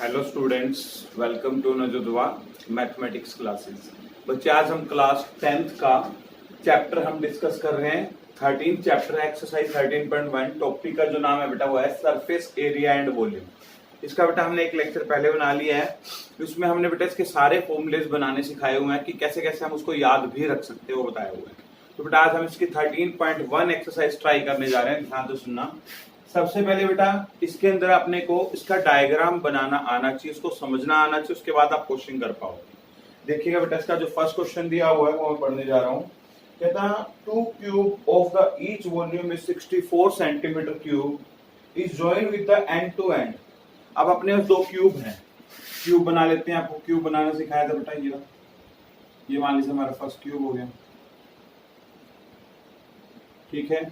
Hello students, welcome to नजुदवा mathematics classes. बच्चे, आज हम क्लास 10th का चैप्टर हम डिस्कस कर रहे हैं। 13 चैप्टर है, एक्सरसाइज 13.1। टॉपिक का जो नाम है बेटा वो है सरफेस एरिया एंड वॉल्यूम। इसका बेटा हमने एक लेक्चर पहले बना लिया है, उसमें हमने बेटा इसके सारे फॉर्मूलेज बनाने सिखाए हुए हैं कि कैसे कैसे हम उसको याद भी रख सकते हैं, वो बताया हुआ है। तो बेटा आज हम इसकी 13.1 एक्सरसाइज ट्राई करने जा रहे हैं। ध्यान से सुनना। सबसे पहले बेटा इसके अंदर अपने को इसका डायग्राम बनाना आना चाहिए, इसको समझना आना चाहिए, उसके बाद आप क्वेश्चन कर पाओगे। देखिएगा बेटा, इसका जो फर्स्ट क्वेश्चन दिया हुआ है वो मैं पढ़ने जा रहा हूँ। कहता है 2 cube of the each volume is 64 centimeter cube is joined with the end to end. अब अपने पास दो क्यूब हैं, क्यूब बना लेते हैं। आपको क्यूब बनाना सिखाया था बेटा, ये मान लीजिए हमारा फर्स्ट क्यूब हो गया, ठीक है।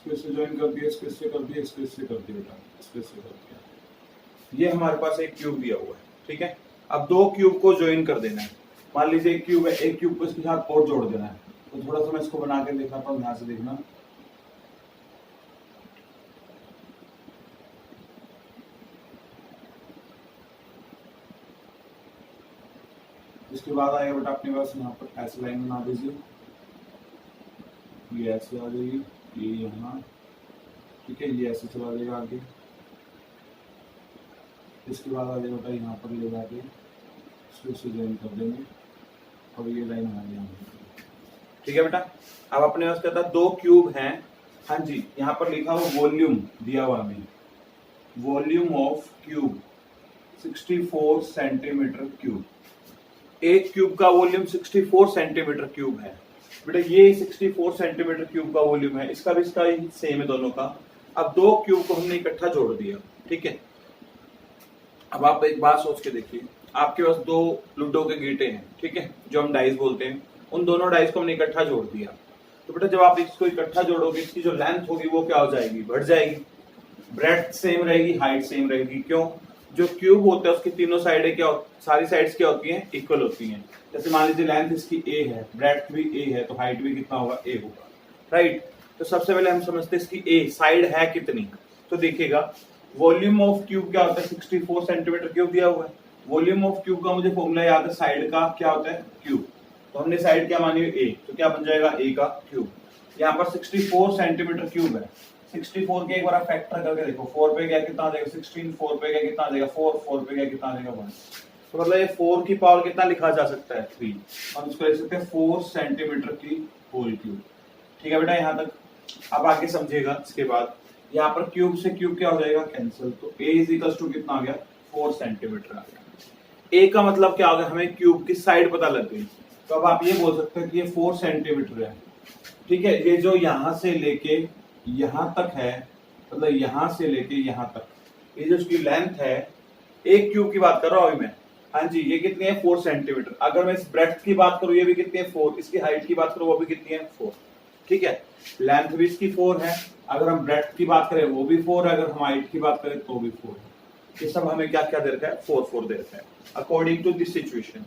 इससे ज्वाइन कर दिया, इससे कर दिया, इससे कर दिया बेटा, इससे कर दिया। ये हमारे पास एक क्यूब दिया हुआ है, ठीक है। अब दो क्यूब को ज्वाइन कर देना है। मान लीजिए एक क्यूब है, एक क्यूब को इसके साथ और जोड़ देना है। तो थोड़ा सा मैं इसको बना के दिखाता हूँ, ध्यान से देखना। इसके बाद आएगा बेटा अपने पास यहाँ पर ऐसे लाइन बना दीजिए, ये ऐसे आ जाएगी, ये यहाँ, ठीक है। ये ऐसे चला जाएगा आगे। इसके बाद आ जाएगा बेटा यहाँ पर ले जाके इसको ज्वाइन कर देंगे और ये लाइन आ गई, ठीक है बेटा। अब अपने पास कहता दो क्यूब हैं, हाँ जी। यहाँ पर लिखा हुआ वॉल्यूम दिया हुआ हमें, volume of cube 64 centimeter cube. एक क्यूब का वॉल्यूम 64 सेंटीमीटर क्यूब है बेटा। ये 64 सेंटीमीटर क्यूब का वॉल्यूम है, इसका भी इसका ही सेम है दोनों का। अब दो क्यूब को हमने इकट्ठा जोड़ दिया, ठीक है। अब आप एक बात सोच के देखिए, आपके पास दो लूडो के गीटे हैं, ठीक है, जो हम डाइस बोलते हैं। उन दोनों डाइस को हमने इकट्ठा जोड़ दिया। तो बेटा जब आप इसको इकट्ठा जोड़ोगे, इसकी जो लेंथ होगी वो क्या हो जाएगी, बढ़ जाएगी। ब्रेड्थ सेम रहेगी, हाइट सेम रहेगी। क्यों? जो क्यूब होता है उसकी तीनों साइडें क्या, सारी साइड्स क्या होती हैं, इक्वल होती हैं। जैसे मान लीजिए लेंथ इसकी ए है, ब्रेड्थ भी ए है, तो हाइट भी कितना होगा, ए होगा, राइट। तो सबसे पहले हम समझते हैं इसकी ए साइड है कितनी। तो देखिएगा वॉल्यूम ऑफ क्यूब क्या होता है, 64 सेंटीमीटर क्यूब दिया हुआ है। वॉल्यूम ऑफ क्यूब का मुझे फॉर्मूला याद है, साइड का क्या होता है, क्यूब। तो हमने साइड क्या मानी, ए, तो क्या बन जाएगा, ए का क्यूब। यहाँ पर 64 सेंटीमीटर क्यूब है। 64 के एक बार फैक्टर करके देखो, 4 पे गया कितना आ जाएगा 16, 4 पे गया कितना आ जाएगा 4, 4 पे गया कितना आ जाएगा 1। तो मतलब ये 4 की पावर कितना लिखा जा सकता है, 3। हम इसको लिख सकते हैं 4 सेंटीमीटर की होल क्यूब, ठीक है बेटा, यहाँ तक। अब आगे समझिएगा। इसके बाद यहाँ पर क्यूब से क्यूब क्या हो जाएगा, कैंसिल। तो a इज इक्वल टू कितना आ गया, 4 सेंटीमीटर आ गया। a का मतलब क्या होगा, हमें क्यूब की साइड पता लग गई। तो अब आप ये बोल सकते हैं कि ये 4 सेंटीमीटर है, ठीक है। ये जो यहाँ से लेके यहाँ तक है, मतलब यहाँ से लेके यहाँ तक, ये जो इसकी लेंथ है, एक क्यूब की बात कर रहा हूँ अभी मैं, हाँ जी। ये कितनी है, 4 सेंटीमीटर। अगर मैं इस ब्रेड्थ की बात करूँ, ये भी कितनी है, 4। इसकी हाइट की बात करूँ, वो भी कितनी है, 4, ठीक है। लेंथ भी इसकी 4 है। अगर हम ब्रेड्थ की बात करें वो भी 4 है, अगर हम हाइट की बात करें तो भी 4 है। ये सब हमें क्या क्या दे रखा है, 4 4 दे रखा है अकॉर्डिंग टू दिस सिचुएशन।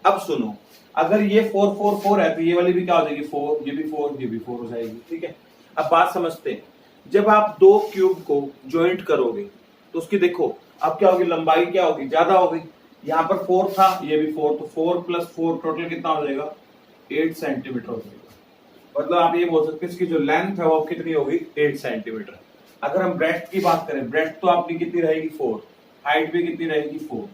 अब सुनो, अगर ये 4 4 4 है तो ये वाली भी क्या हो जाएगी, 4, ये भी 4, ये भी 4 हो जाएगी, ठीक है। अब बात समझते हैं। जब आप दो क्यूब को ज्वाइंट करोगे तो उसकी देखो अब क्या होगी, लंबाई क्या होगी, ज्यादा होगी। यहाँ पर 4 था, ये भी 4, तो 4 + 4 टोटल कितना हो जाएगा, 8 सेंटीमीटर हो जाएगा। मतलब आप ये बोल सकते हैं इसकी जो लेंथ है वो कितनी होगी, 8 सेंटीमीटर। अगर हम ब्रेड्थ की बात करें, ब्रेड्थ तो आपकी कितनी रहेगी, 4, हाइट भी कितनी रहेगी, 4।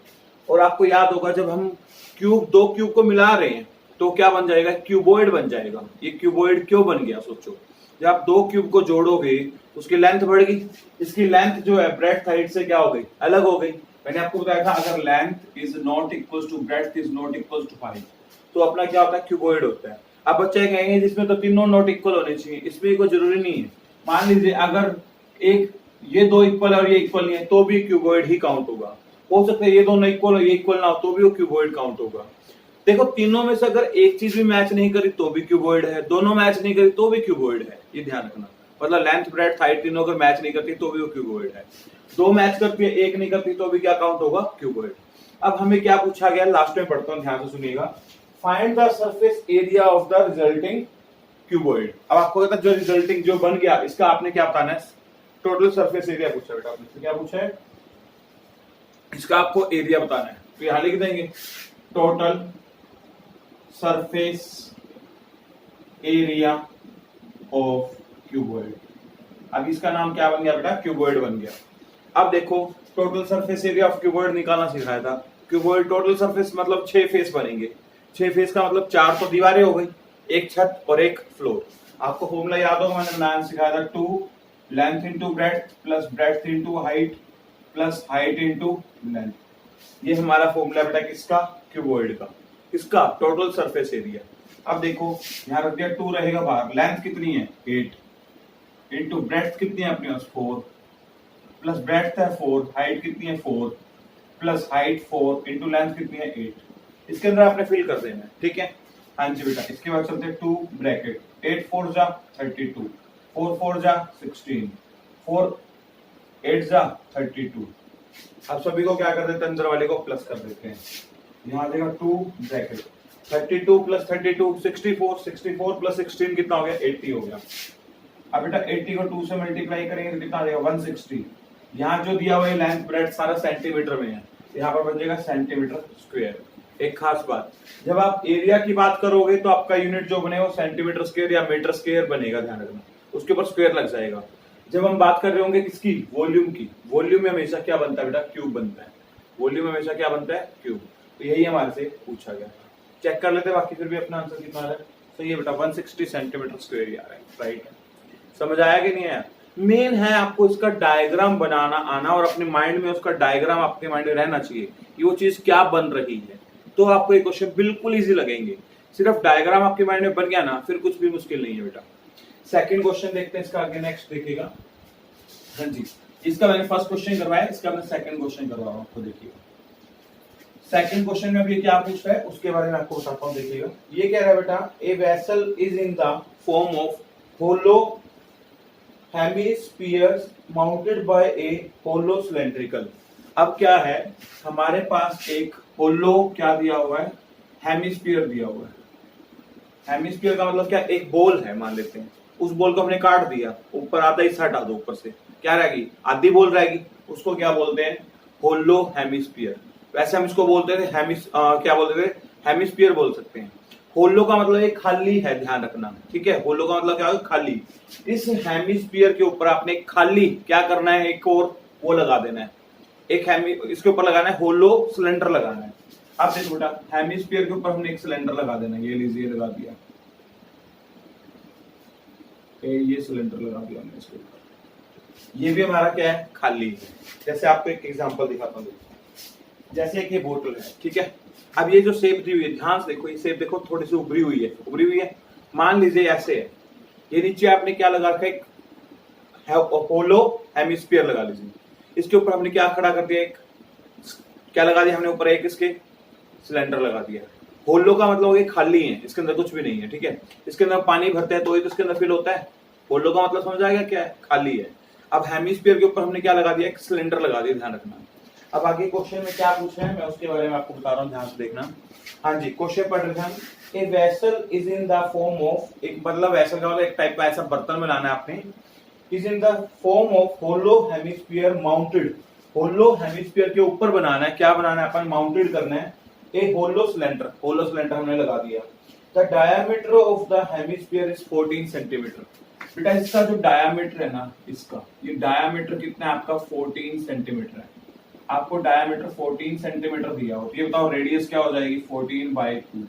और आपको याद होगा जब हम दो क्यूब को मिला रहे हैं तो क्या बन जाएगा, क्यूबॉइड बन जाएगा। ये क्यूबॉइड क्यों बन गया, सोचो। जब आप दो क्यूब को जोड़ोगे तो उसकी लेंथ बढ़ गई, इसकी लेंथ जो है ब्रेड्थ हाइट से क्या हो गई, अलग हो गई। मैंने आपको बताया था अगर length is not equal to breadth is not equal to height, तो अपना क्या होता है, क्यूबॉइड होता है। अब बच्चे कहेंगे जिसमें तो तीनों नॉट इक्वल होने चाहिए, इसमें कोई जरूरी नहीं है। मान लीजिए अगर एक ये दो इक्वल और ये इक्वल नहीं है तो भी क्यूबॉइड ही काउंट होगा। हो सकता है ये दोनों इक्वल और ये इक्वल ना हो तो भी वो क्यूबॉइड काउंट होगा। देखो तीनों में से अगर एक चीज भी मैच नहीं करी तो भी क्यूबॉइड है, दोनों मैच नहीं करी तो भी क्यूबॉइड है, ये ध्यान रखना। मतलब लेंथ ब्रेड्थ हाइट तीनों अगर मैच नहीं करती तो भी वो क्यूबॉइड है। दो मैच करती है, एक नहीं करती तो भी क्या काउंट होगा, क्यूबॉइड। अब हमें क्या पूछा गया, लास्ट में पढ़ता हूं, ध्यान से सुनिएगा। Find the surface area of the resulting cuboid. अब आपको कहता है जो रिजल्टिंग जो बन गया इसका आपने क्या बताना है, टोटल सरफेस एरिया पूछा बेटा आपने, क्या पूछा है, इसका आपको एरिया बताना है। तो यहां लिख देंगे total surface area of cuboid. अब इसका नाम क्या बन गया बेटा, क्यूबॉइड बन गया। अब देखो total surface area of cuboid निकालना सिखाया था। क्यूबॉइड टोटल सरफेस मतलब 6 फेस बनेंगे। 6 फेस का मतलब 4 तो दीवारें हो गई, एक छत और एक फ्लोर। आपको फॉर्मूला याद होगा, मैंने मैंने सिखाया था 2 length into breadth plus breadth into height plus height into length. ये हमारा फॉर्मूला बेटा किसका, क्यूबॉइड का। किसका, टोटल सरफेस एरिया। अब देखो यहाँ रख दिया 2 रहेगा बाहर, लेंथ कितनी है 8 इंटू ब्रेड्थ कितनी है अपने पास 4 प्लस ब्रेड्थ है 4, हाइट कितनी है 4 प्लस हाइट 4 इंटू लेंथ कितनी है 8। इसके अंदर आपने फिल कर देना है, ठीक है। हाँ जी बेटा, इसके बाद चलते 2 ब्रैकेट 8 4 जा 32 4 4 जा 16 4 8 जा 32। अब सभी को क्या कर देते हैं, अंदर वाले को प्लस कर देते हैं। यहाँ आ जाएगा 2 ब्रैकेट 32 प्लस 32 64 64 प्लस 16 कितना हो गया 80 हो गया। अब बेटा 80 को 2 से मल्टीप्लाई करेंगे तो कितना आ जाएगा 160। यहाँ जो दिया हुआ है लेंथ ब्रेड्थ सारा सेंटीमीटर में है, यहाँ पर बन जाएगा सेंटीमीटर स्क्वायर। एक खास बात, जब आप एरिया की बात करोगे तो आपका यूनिट जो बने वो सेंटीमीटर स्क्वायर या मीटर स्क्वायर बनेगा, ध्यान रखना, उसके ऊपर स्क्वायर लग जाएगा। जब हम बात कर रहे होंगे किसकी, वॉल्यूम की, वॉल्यूम में हमेशा क्या बनता है बेटा, क्यूब बनता है। वॉल्यूम में हमेशा क्या बनता है, क्यूब। तो यही हमारे से पूछा गया। चेक कर लेते हैं बाकी, फिर भी अपना आंसर कितना आ रहा है। तो ये बेटा 160 सेंटीमीटर स्क्वायर आ रहा है, राइट है। समझ आया कि नहीं आया। मेन है आपको इसका डायग्राम बनाना आना और अपने माइंड में उसका डायग्राम आपके माइंड में रहना चाहिए कि वो चीज क्या बन रही है, तो आपको ये क्वेश्चन बिल्कुल इजी लगेंगे। सिर्फ डायग्राम आपके माइंड में बन गया ना, फिर कुछ भी मुश्किल नहीं है बेटा। सेकंड क्वेश्चन देखते हैं, इसका आगे नेक्स्ट देखिएगा। हाँ जी, इसका मैंने फर्स्ट क्वेश्चन करवाया, इसका मैं सेकंड क्वेश्चन करवा रहा हूँ, आपको देखिए। सेकंड क्वेश्चन में भी क्या पूछ रहा है उसके बारे में आपको बताता हूँ, देखिएगा। ये कह रहा है बेटा, a vessel is in the form of hollow hemispheres mounted by a hollow cylindrical. अब क्या है, हमारे पास एक होलो क्या दिया हुआ है, हेमिस्फीयर दिया हुआ है। हेमिस्फीयर का मतलब क्या, एक बॉल है मान लेते हैं, उस बॉल को हमने काट दिया, ऊपर आधा हिस्सा हटा दो, ऊपर से क्या रहेगी, आधी बॉल रहेगी, उसको क्या बोलते हैं, होलो हेमिस्फीयर। वैसे हम इसको बोलते थे क्या बोलते थे, हेमिस्फीयर बोल सकते हैं। होलो का मतलब एक खाली है, ध्यान रखना, ठीक है। होलो का मतलब क्या है, खाली। इस हेमिस्फीयर के ऊपर आपने खाली क्या करना है, एक और वो लगा देना है, एक इसके ऊपर लगाना है होलो सिलेंडर लगाना है। आप देखो बेटा, हेमिस्फीयर के ऊपर हमने एक सिलेंडर लगा देना है, ये लीजिए लगा दिया, ये सिलेंडर लगा दिया हमने इसके ऊपर। ये भी हमारा क्या है, खाली है। जैसे आपको एक एग्जांपल दिखाता हूँ, जैसे एक ये बोतल है, ठीक है। अब ये जो शेप दी हुई है, ध्यान से देखो, ये शेप देखो थोड़ी सी उभरी हुई है, उभरी हुई है। मान लीजिए ऐसे है, ये नीचे आपने क्या लगा रखा है, एक होलो हेमिस्फीयर लगा लीजिए। इसके ऊपर हमने क्या खड़ा कर दिया, एक क्या लगा दिया हमने ऊपर, एक इसके सिलेंडर लगा दिया। होलो का मतलब ये खाली है, इसके अंदर कुछ भी नहीं है, ठीक है। इसके अंदर पानी भरते हैं तो ही तो इसके अंदर फिल होता है। होलो का मतलब समझ आएगा क्या है, खाली है। अब हेमिस्फीयर के ऊपर हमने क्या लगा दिया, एक सिलेंडर लगा दिया, ध्यान रखना। अब आगे क्वेश्चन में क्या पूछा है मैं उसके बारे में आपको बता रहा हूँ, ध्यान से देखना। हाँ जी, क्वेश्चन पढ़ रहे हैं, ए vessel is in the form of, एक मतलब वेसल का मतलब एक टाइप का ऐसा बर्तन बनाना है आपने, is in the form of hollow hemisphere mounted. Hollow hemisphere के ऊपर बनाना है, क्या बनाना है अपन, माउंटेड करना है ए होलो सिलेंडर। होलो सिलेंडर हमने लगा दिया। The diameter of the hemisphere is 14 centimetre. बेटा इसका जो डायमीटर है ना, इसका ये डायमीटर कितना है आपका, 14 सेंटीमीटर है। आपको डायमीटर 14 सेंटीमीटर दिया हो, ये बताओ रेडियस क्या हो जाएगी, 14/2,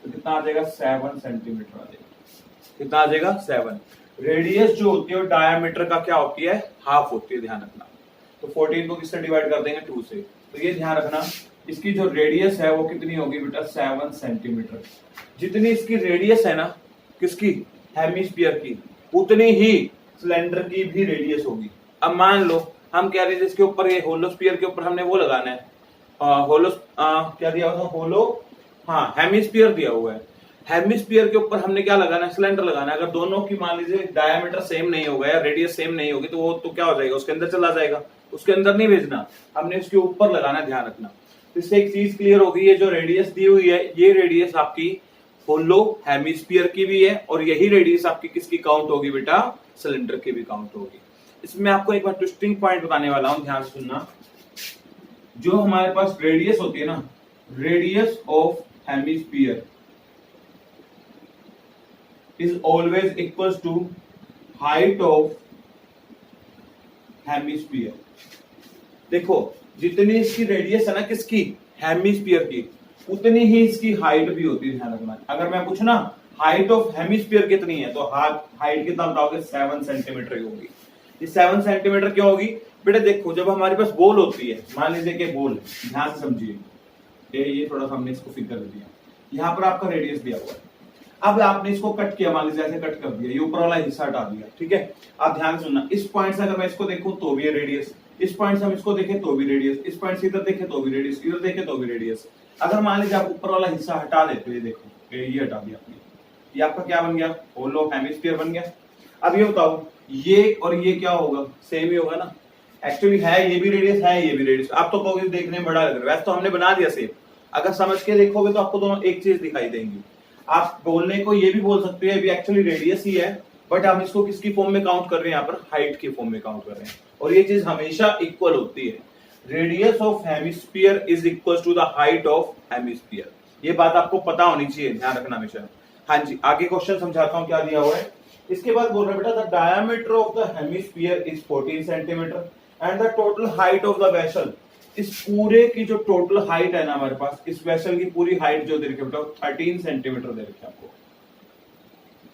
तो कितना आ जाएगा, 7 सेंटीमीटर आ जाएगा। कितना आ जाएगा, 7। रेडियस जो होती है वो डायमीटर का क्या होती है, हाफ होती है, ध्यान रखना। तो 14 को किससे डिवाइड कर देंगे, 2 से। तो ये ध्यान रखना, इसकी जो रेडियस है वो कितनी होगी बेटा, 7 सेंटीमीटर। जितनी इसकी रेडियस है ना, किसकी, हेमिस्फीयर की, उतनी ही सिलेंडर की भी रेडियस होगी। अब मान लो हम कह रहे हैं जिसके ऊपर ये होलोस्फीयर के ऊपर हमने वो लगाना है, क्या दिया हुआ था, होलो, हाँ हेमिस्फीयर दिया हुआ है। हेमिस्फीयर के ऊपर हमने क्या लगाना है, सिलेंडर लगाना है। अगर दोनों की मान लीजिए डायमीटर सेम नहीं होगा या रेडियस सेम नहीं होगी तो वो तो क्या हो जाएगा, उसके अंदर चला जाएगा, उसके अंदर नहीं भेजना, हमने उसके ऊपर लगाना है, ध्यान रखना। तो इससे एक चीज क्लियर होगी, ये जो रेडियस दी हुई है, ये रेडियस आपकी होलो हेमिस्फीयर की भी है और यही रेडियस आपकी किसकी काउंट होगी बेटा, सिलेंडर की भी काउंट होगी। इसमें आपको एक बार ट्विस्टिंग पॉइंट बताने वाला हूं, ध्यान से सुनना। जो हमारे पास रेडियस होती है ना, radius of hemisphere is always equal to height of hemisphere. देखो जितनी इसकी रेडियस है ना, किसकी, हेमिस्फीयर की, उतनी ही इसकी हाइट भी होती है, ध्यान रखना। अगर मैं पूछूं ना हाइट ऑफ हेमिस्फीयर कितनी है, तो हाइट कितना बताओगे, 7 सेंटीमीटर की होगी। ये 7 सेंटीमीटर क्यों होगी बेटा, देखो जब हमारे पास बॉल होती है, मान लीजिए कि बॉल, ध्यान से समझिए, ये थोड़ा सा हमने इसको फिगर दिया, यहाँ पर आपका रेडियस दिया हुआ है। अब आपने इसको कट किया, मान लीजिए ऐसे कट कर दिया, ये ऊपर वाला हिस्सा हटा दिया, ठीक है। आप ध्यान से सुनना, इस पॉइंट से अगर मैं इसको देखूं तो भी रेडियस, इस पॉइंट से हम इसको देखें तो भी रेडियस, इस पॉइंट से इधर देखें तो भी रेडियस, इधर देखें तो भी रेडियस। अगर मान लीजिए आप ऊपर वाला हिस्सा हटा देते, ये देखो ये हटा दिया आपने, ये आपका क्या बन गया, होलो हेमिस्फीयर बन गया। अब ये बताओ, ये और ये क्या होगा, सेम ही होगा ना। एक्चुअली है, ये भी रेडियस है, ये भी रेडियस। आप तो कहोगे देखने में बड़ा लग रहा है, वैसे तो हमने बना दिया सेम। अगर समझ के देखोगे तो आपको दोनों एक चीज दिखाई देंगी। आप बोलने को ये भी बोल सकते हैं, एक्चुअली रेडियस ही है, बट हम इसको किसकी फॉर्म में काउंट कर रहे हैं, यहाँ पर हाइट की फॉर्म में काउंट कर रहे हैं। और ये चीज हमेशा इक्वल होती है, radius of hemisphere is equal to the height of hemisphere. ये बात आपको पता होनी चाहिए, ध्यान रखना हमेशा। हाँ जी, आगे क्वेश्चन समझाता हूँ क्या दिया हुआ है। इसके बाद बोल रहे बेटा, the diameter of the hemisphere is 14 centimetre and the total height of the vessel, इस पूरे की जो टोटल हाइट है ना हमारे पास, इस वेसल की पूरी हाइट जो दे रखी है बेटा 13 सेंटीमीटर दे रखी है आपको।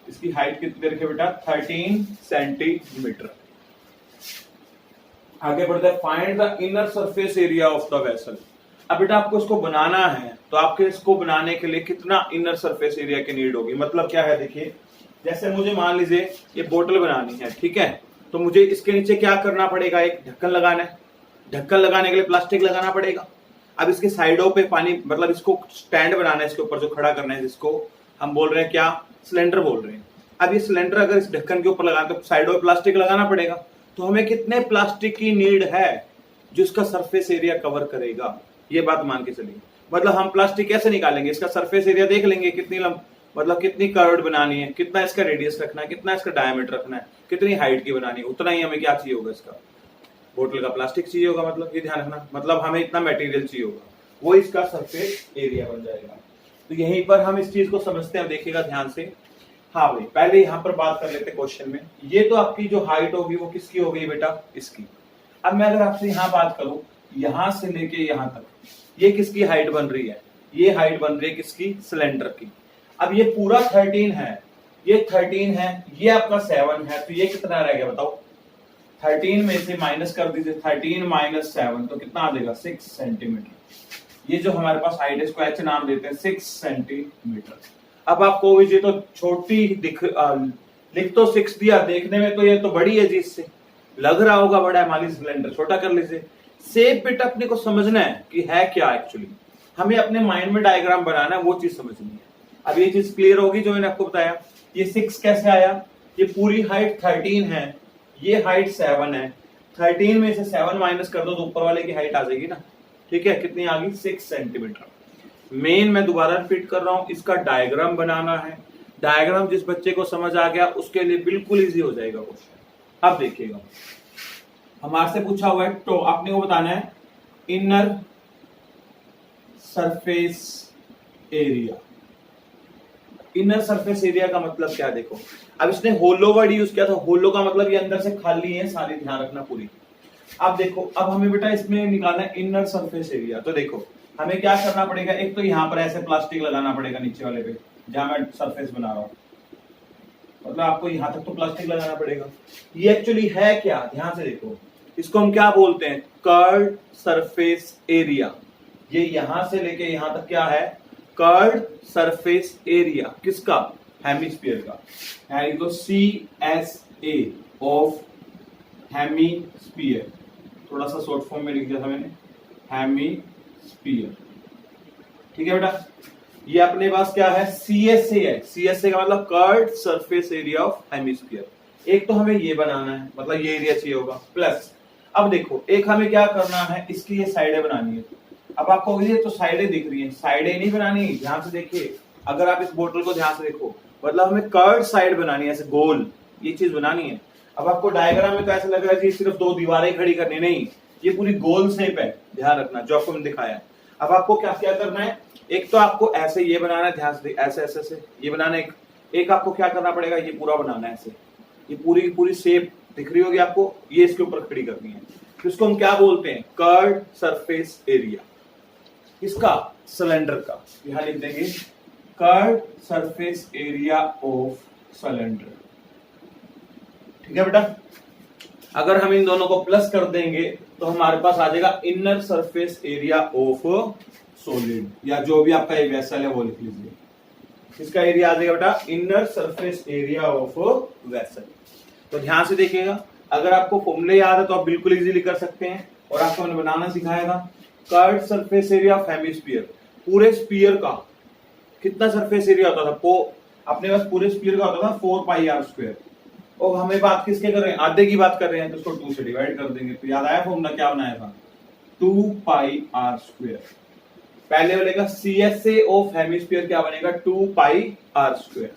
इसकी हाइट कितनी दे रखी है बेटा, 13 सेंटीमीटर। आगे बढ़ते हैं, find the inner surface area of the vessel. अब बेटा आपको इसको बनाना है, तो आपके इसको बनाने के लिए कितना इनर सरफेस एरिया की नीड होगी। मतलब क्या है, देखिए जैसे मुझे मान लीजिए ये बोतल बनानी है, ठीक है, तो मुझे इसके नीचे क्या करना पड़ेगा, एक ढक्कन लगाना है। ढक्कन लगाने के लिए प्लास्टिक लगाना पड़ेगा। अब इसके साइडों पे पानी, मतलब इसको स्टैंड बनाना है, इसके ऊपर जो खड़ा करना है, जिसको हम बोल रहे हैं क्या, सिलेंडर बोल रहे हैं। अब ये सिलेंडर अगर इस ढक्कन के ऊपर लगाना तो साइडों पे प्लास्टिक लगाना पड़ेगा। तो हमें कितने प्लास्टिक की नीड है जो इसका सरफेस एरिया कवर करेगा, ये बात मान के चलिए। मतलब हम प्लास्टिक कैसे निकालेंगे, इसका सरफेस एरिया देख लेंगे, कितनी मतलब कितनी कर्व बनानी है, कितना इसका रेडियस रखना है, कितना इसका डायमीटर रखना है, कितनी हाइट की बनानी है, उतना ही हमें क्या चाहिए होगा, इसका बोतल का प्लास्टिक चाहिए होगा। मतलब ये ध्यान रखना, मतलब हमें इतना मटेरियल चाहिए होगा, वो इसका सरफेस एरिया बन जाएगा। तो यहीं पर हम इस चीज को समझते हैं, देखिएगा ध्यान से। हाँ भाई, पहले यहाँ पर बात कर लेते क्वेश्चन में। ये तो आपकी जो हाइट होगी वो किसकी हो गई बेटा, इसकी। अब मैं अगर आपसे यहाँ बात करूं, यहां से लेके यहाँ तक, ये किसकी हाइट बन रही है, ये हाइट बन रही है किसकी, सिलेंडर की। अब ये पूरा 13 है, ये 13 है, ये आपका 7 है, तो ये कितना रह गया बताओ। 13 में से माइनस कर दीजिए, 13 माइनस 7 तो कितना आ जाएगा, 6 सेंटीमीटर। ये जो हमारे पास हाइट है, इसको एच नाम देते हैं, 6 सेंटीमीटर। अब आपको ये तो छोटी लिख तो 6 दिया, देखने में तो ये तो बड़ी है जी, इससे लग रहा होगा बड़ा है, मान लीजिए सिलेंडर, छोटा कर लीजिए। सेप बिट अपने को समझना है कि है क्या एक्चुअली, हमें अपने माइंड में डायग्राम बनाना है, वो चीज समझनी है। अब ये चीज क्लियर होगी जो मैंने आपको बताया। ये 6 कैसे आया, ये पूरी हाइट 13 है, ये हाइट 7 है, 13 में से 7 माइनस कर दो तो ऊपर वाले की हाइट आ जाएगी ना, ठीक है, कितनी आ गई, 6 सेंटीमीटर। मेन मैं दोबारा रिपीट कर रहा हूं, इसका डायग्राम बनाना है। डायग्राम जिस बच्चे को समझ आ गया उसके लिए बिल्कुल इजी हो जाएगा क्वेश्चन। अब देखिएगा, हमारे से पूछा हुआ है, तो आपने को बताना है inner surface area. Inner surface area का मतलब क्या, देखो अब इसने होलो वर्ड यूज किया था। होलो का मतलब ये अंदर से खाली है सारी, ध्यान रखना पूरी। अब देखो, अब हमें बेटा इसमें निकालना है इनर सरफेस एरिया। तो देखो हमें क्या करना पड़ेगा, एक तो यहाँ पर ऐसे प्लास्टिक लगाना पड़ेगा नीचे वाले पे, जहां मैं सरफेस बना रहा हूं, मतलब आपको यहां तक तो प्लास्टिक लगाना पड़ेगा। ये एक्चुअली है क्या, ध्यान से देखो, इसको हम क्या बोलते हैं, कर्व्ड सरफेस एरिया। ये यहां से लेके यहां तक क्या है, कर्व्ड सरफेस एरिया, किसका, हेमिस्फीयर का। यानी तो CSA ऑफ हेमिस्फीयर, थोड़ा सा शॉर्ट फॉर्म में लिख दिया था मैंने, हेमिस्फीयर, ठीक है बेटा। ये अपने पास क्या है, CSA है। CSA का मतलब curved surface area of hemisphere. एक तो हमें ये बनाना है, मतलब ये एरिया चाहिए होगा, प्लस अब देखो एक हमें क्या करना है, इसकी ये साइडें बनानी है। अब आपको ये तो साइडें दिख रही हैं, साइडें नहीं बनानी, ध्यान से देखिए, अगर आप इस बोतल को ध्यान से देखो, मतलब हमें कर्व्ड साइड बनानी है, ऐसे गोल, ये चीज बनानी है। अब आपको डायग्राम में तो ऐसा लग रहा है कि सिर्फ दो दीवारें खड़ी करनी, नहीं, ये पूरी गोल शेप है, ध्यान रखना जो आपको मैंने दिखाया। अब आपको क्या क्या करना है, एक तो आपको ऐसे ये बनाना है, ध्यान से ऐसे ऐसे से ये बनाना है, एक आपको क्या करना पड़ेगा, ये पूरा बनाना है ऐसे, ये पूरी की पूरी शेप दिख रही होगी आपको, ये इसके ऊपर खड़ी करनी है। तो इसको हम क्या बोलते हैं, कर्व्ड सरफेस एरिया, इसका सिलेंडर का, यहां लिख देंगे curved surface area of cylinder. ठीक है बेटा, अगर हम इन दोनों को प्लस कर देंगे तो हमारे पास आ जाएगा inner surface area of solid, या जो भी आपका ये वेसल है वो लिख लीजिए, इसका एरिया आ जाएगा बेटा inner surface area of vessel. तो ध्यान से देखिएगा, अगर आपको फॉर्मूले याद है तो आप बिल्कुल इजीली कर सकते हैं, और आपको मैंने बनाना सिखाया था। Curved surface area of hemisphere, पूरे स्फीयर का कितना सरफेस एरिया होता था, अपने पास पूरे स्फीयर का होता था 4 पाई आर स्क्वायर, और हमें बात किसके कर रहे हैं, आधे की बात कर रहे हैं, तो उसको 2 से डिवाइड कर देंगे। तो याद आया फॉर्मूला क्या बनाया था, 2 पाई आर स्क्वायर। पहले वाले का CSA ऑफ हेमिस्फीयर क्या बनेगा, 2 पाई आर स्क्वायर।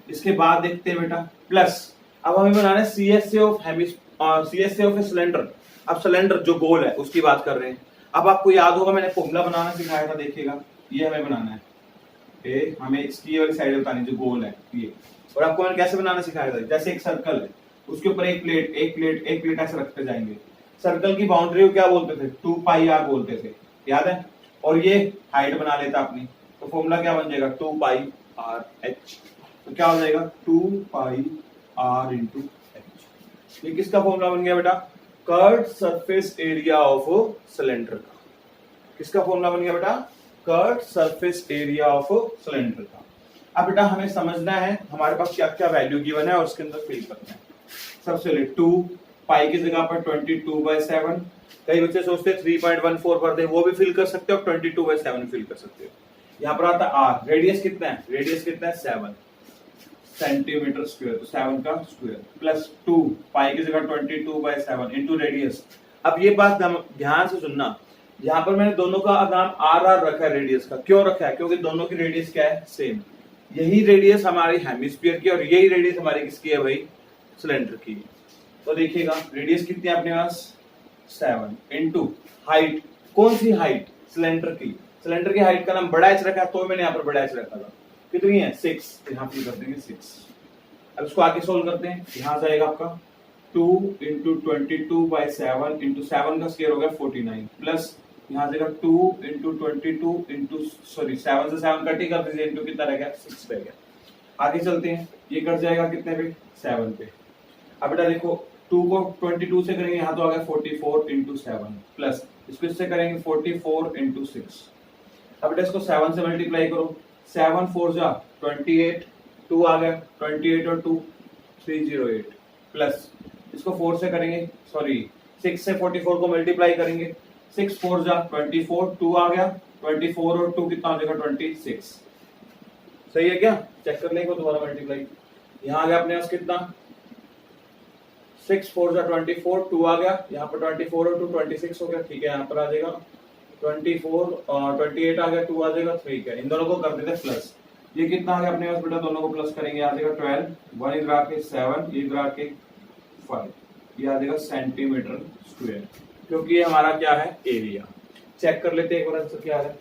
इसके बाद देखते हैं बेटा प्लस, अब हमें बनाना है CSA ऑफ ए सिलेंडर। अब सिलेंडर जो गोल है उसकी बात कर रहे हैं। अब आपको याद होगा मैंने फॉर्मूला बनाना सिखाया था, देखिएगा ये हमें बनाना है, हमें इसकी वाली साइड बतानी जो गोल है ये, और आपको मैंने कैसे बनाना सिखाया था, जैसे एक सर्कल है उसके ऊपर एक प्लेट ऐसे रखते जाएंगे। सर्कल की बाउंड्री को क्या बोलते थे, 2 पाई आर बोलते थे, याद है, और ये हाइट बना लेता अपनी, तो फॉर्मूला क्या बन जाएगा, 2 पाई आर एच। तो क्या हो जाएगा 2 पाई आर इंटू एच। ये किसका फॉर्मूला बन गया बेटा, curved surface area of cylinder का। किसका फॉर्मूला बन गया बेटा, curved surface area of cylinder का। अब बेटा हमें समझना है हमारे पास क्या क्या वैल्यू गिवन है और उसके अंदर फिल करना है। सबसे पहले 2 पाई की जगह पर 22/7, कई बच्चे सोचते हैं 3.14 पर दे, वो भी फिल कर सकते हो, 22/7 फिल कर सकते हो। यहाँ पर आता आर, रेडियस कितना है, 7 सेंटीमीटर स्क्वायर, तो 7 का स्क्वायर प्लस 2 पाई की जगह 22/7 इंटू रेडियस। अब ये बात ध्यान से सुनना, यहाँ पर मैंने दोनों का नाम आर रखा है रेडियस का, क्यों रखा है, क्योंकि दोनों की रेडियस क्या है, सेम। यही रेडियस हमारी हेमिस्फीयर की और यही रेडियस हमारी किसकी है भाई, सिलेंडर की। तो देखिएगा रेडियस कितनी है अपने पास, 7 इंटू हाइट, कौन सी हाइट, सिलेंडर की। सिलेंडर की हाइट का नाम बड़ा एच रखा है, तो मैंने यहाँ पर बड़ा एच रखा था, कितनी है 6, यहाँ फिल कर देंगे 6। अब इसको आगे सोल्व करते हैं, यहाँ जाएगा आपका 2 इंटू 22/7 इंटू 7 का स्क्वायर हो गया 49, प्लस यहाँ जाएगा 2 इंटू 22 इंटू 7 से 7 कट ही कर दीजिए, इंटू कितना रह गया 6 रह गया। आगे चलते हैं, ये कट जाएगा कितने पे, 7 पे। अब बेटा देखो 2 को 22 से करेंगे, यहाँ तो आ गया 44 इंटू 7, प्लस इसको इससे करेंगे 44 इंटू 6। अब बेटा इसको 7 से मल्टीप्लाई करो, 7 4 जा 28, 2 आ गया 28 और 2 308, प्लस इसको 4 से करेंगे, सॉरी 6 से 44 को मल्टीप्लाई करेंगे, 6 4 जा 24, 2 आ गया 24 और 2 कितना हो जाएगा 26। सही है क्या, चेक कर लेंगे दोबारा मल्टीप्लाई। यहाँ आ गया अपने पास कितना, 6 4 जा 24, 2 आ गया, यहाँ पर 24 और 2 26 हो गया, ठीक है। यहाँ पर आ जाएगा 24 और 28 आ गया, 2 आ जाएगा, ठीक है। इन दोनों को कर देते प्लस, ये कितना आ गया अपने पास बेटा, दोनों को प्लस करेंगे आ जाएगा 12, 1 इधर आके 7, इधर आके 5, ये आ जाएगा सेंटीमीटर स्क्वायर, क्योंकि ये हमारा क्या है, एरिया। चेक कर लेते हैं एक बार आंसर क्या है,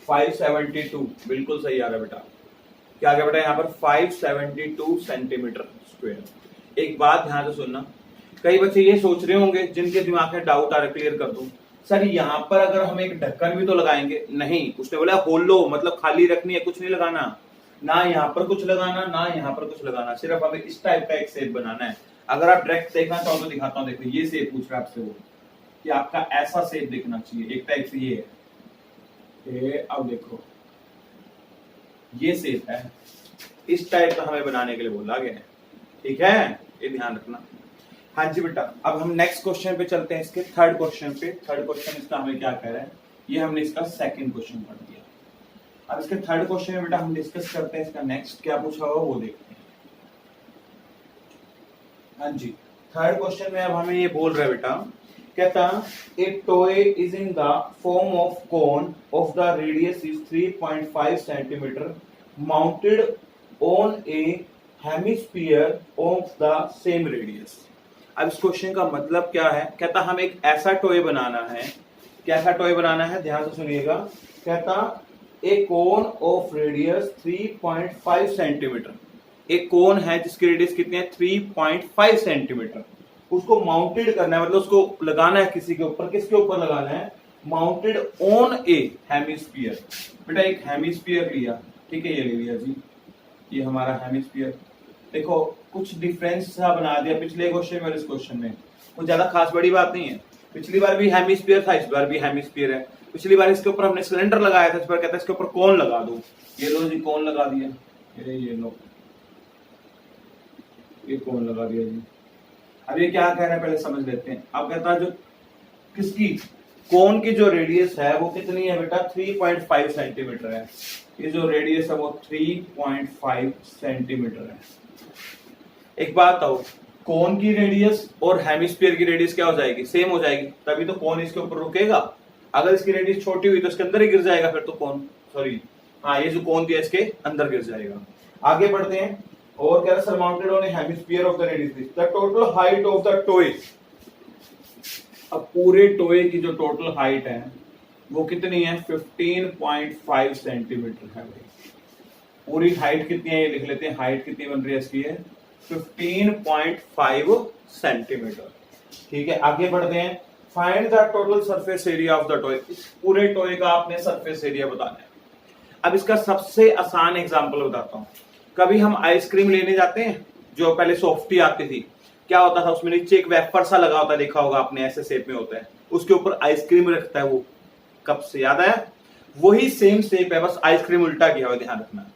572, बिल्कुल सही आ रहा है बेटा। क्या आ गया बेटा यहाँ पर 572 सेंटीमीटर स्क्वायर। एक बात ध्यान से सुनना, कई बच्चे ये सोच रहे होंगे जिनके दिमाग में डाउट आ रहा है, क्लियर कर दूं, सर यहाँ पर अगर हम एक ढक्कन भी तो लगाएंगे, नहीं, उसने बोला होलो मतलब खाली रखनी है, कुछ नहीं लगाना, ना यहाँ पर कुछ लगाना ना यहाँ पर कुछ लगाना, सिर्फ हमें इस टाइप का एक शेप बनाना है। अगर आप डायरेक्ट देखना चाहो तो दिखाता हूँ, देखो ये शेप पूछ रहा है आपसे वो, कि आपका ऐसा शेप दिखना चाहिए, एक टाइप से ये है। अब देखो ये शेप है, इस टाइप का हमें बनाने के लिए बोला गया है, ठीक है, ये ध्यान रखना। हाँ जी बेटा, अब हम नेक्स्ट क्वेश्चन पे चलते हैं, इसके थर्ड क्वेश्चन पे। थर्ड क्वेश्चन इसका हमें क्या कह रहा है, ये हमने इसका सेकंड क्वेश्चन पढ़ दिया। अब इसके थर्ड क्वेश्चन में बेटा हम डिस्कस करते हैं इसका नेक्स्ट क्या पूछा होगा वो देखते हैं। हाँ जी, थर्ड क्वेश्चन में अब हमें ये बोल रहा है बेटा, कहता ए toy is in the form of cone of the radius is 3.5 centimetre mounted on A hemisphere of the same radius. अब इस क्वेश्चन का मतलब क्या है? कहता हमें एक ऐसा टॉय बनाना है। कैसा टॉय बनाना है? ध्यान से सुनिएगा। कहता एक कोन ऑफ रेडियस 3.5 सेंटीमीटर। एक कोन है जिसकी रेडियस कितनी है? 3.5 सेंटीमीटर। उसको माउंटेड करना है, मतलब उसको लगाना है किसी के ऊपर। किसके ऊपर लगाना है? Mounted on A hemisphere. बेटा एक हेमिस्फीयर लिया, ठीक है, ये ले लिया जी, ये हमारा हेमिस्फीयर। देखो कुछ डिफरेंस सा बना दिया पिछले क्वेश्चन में और इस क्वेश्चन में। कुछ ज्यादा खास बड़ी बात नहीं है। पिछली बार भी हेमिस्फीयर था, इस बार भी हेमिस्फीयर है। पिछली बार इसके ऊपर हमने सिलेंडर लगाया था, इस बार कहता है इसके ऊपर कोन लगा दो। ये लो जी, कोन लगा दिया। ये लो, ये कोन लगा दिया जी। अब ये क्या कह रहा है पहले समझ लेते हैं। अब कहता है जो किसकी कोन की जो रेडियस है वो कितनी है बेटा? 3.5 सेंटीमीटर है। ये जो रेडियस है वो 3.5 सेंटीमीटर है। एक बात आओ, कोन की रेडियस और हेमिस्फीयर की रेडियस क्या हो जाएगी? सेम हो जाएगी, तभी तो कोन इसके ऊपर रुकेगा। अगर इसकी रेडियस छोटी हुई तो इसके अंदर ही गिर जाएगा, फिर तो कोन, सॉरी हाँ, ये जो कोन दिया इसके अंदर गिर जाएगा। आगे बढ़ते हैं। और क्या surmounted on A hemisphere of the radius the total height of the toy. अब पूरे टॉय की जो टोटल हाइट है वो कितनी है? 15.5 सेंटीमीटर है भाई। पूरी हाइट कितनी है ये लिख लेते हैं। हाइट कितनी बन रही है इसकी? है 15.5 सेंटीमीटर। ठीक है, आगे बढ़ते हैं। Find the total surface area of the toy. इस पूरे टॉय का आपने सरफेस एरिया बताना है। अब इसका सबसे आसान एग्जांपल बताता हूं। कभी हम आइसक्रीम लेने जाते हैं, जो पहले सॉफ्टी आती थी, क्या होता था उसमें नीचे एक वेफर सा लगा होता है, देखा होगा आपने, ऐसे शेप में होता है, उसके ऊपर आइसक्रीम रखता है वो कप से, याद आया? वही सेम शेप है, बस आइसक्रीम उल्टा किया हुआ, ध्यान रखना।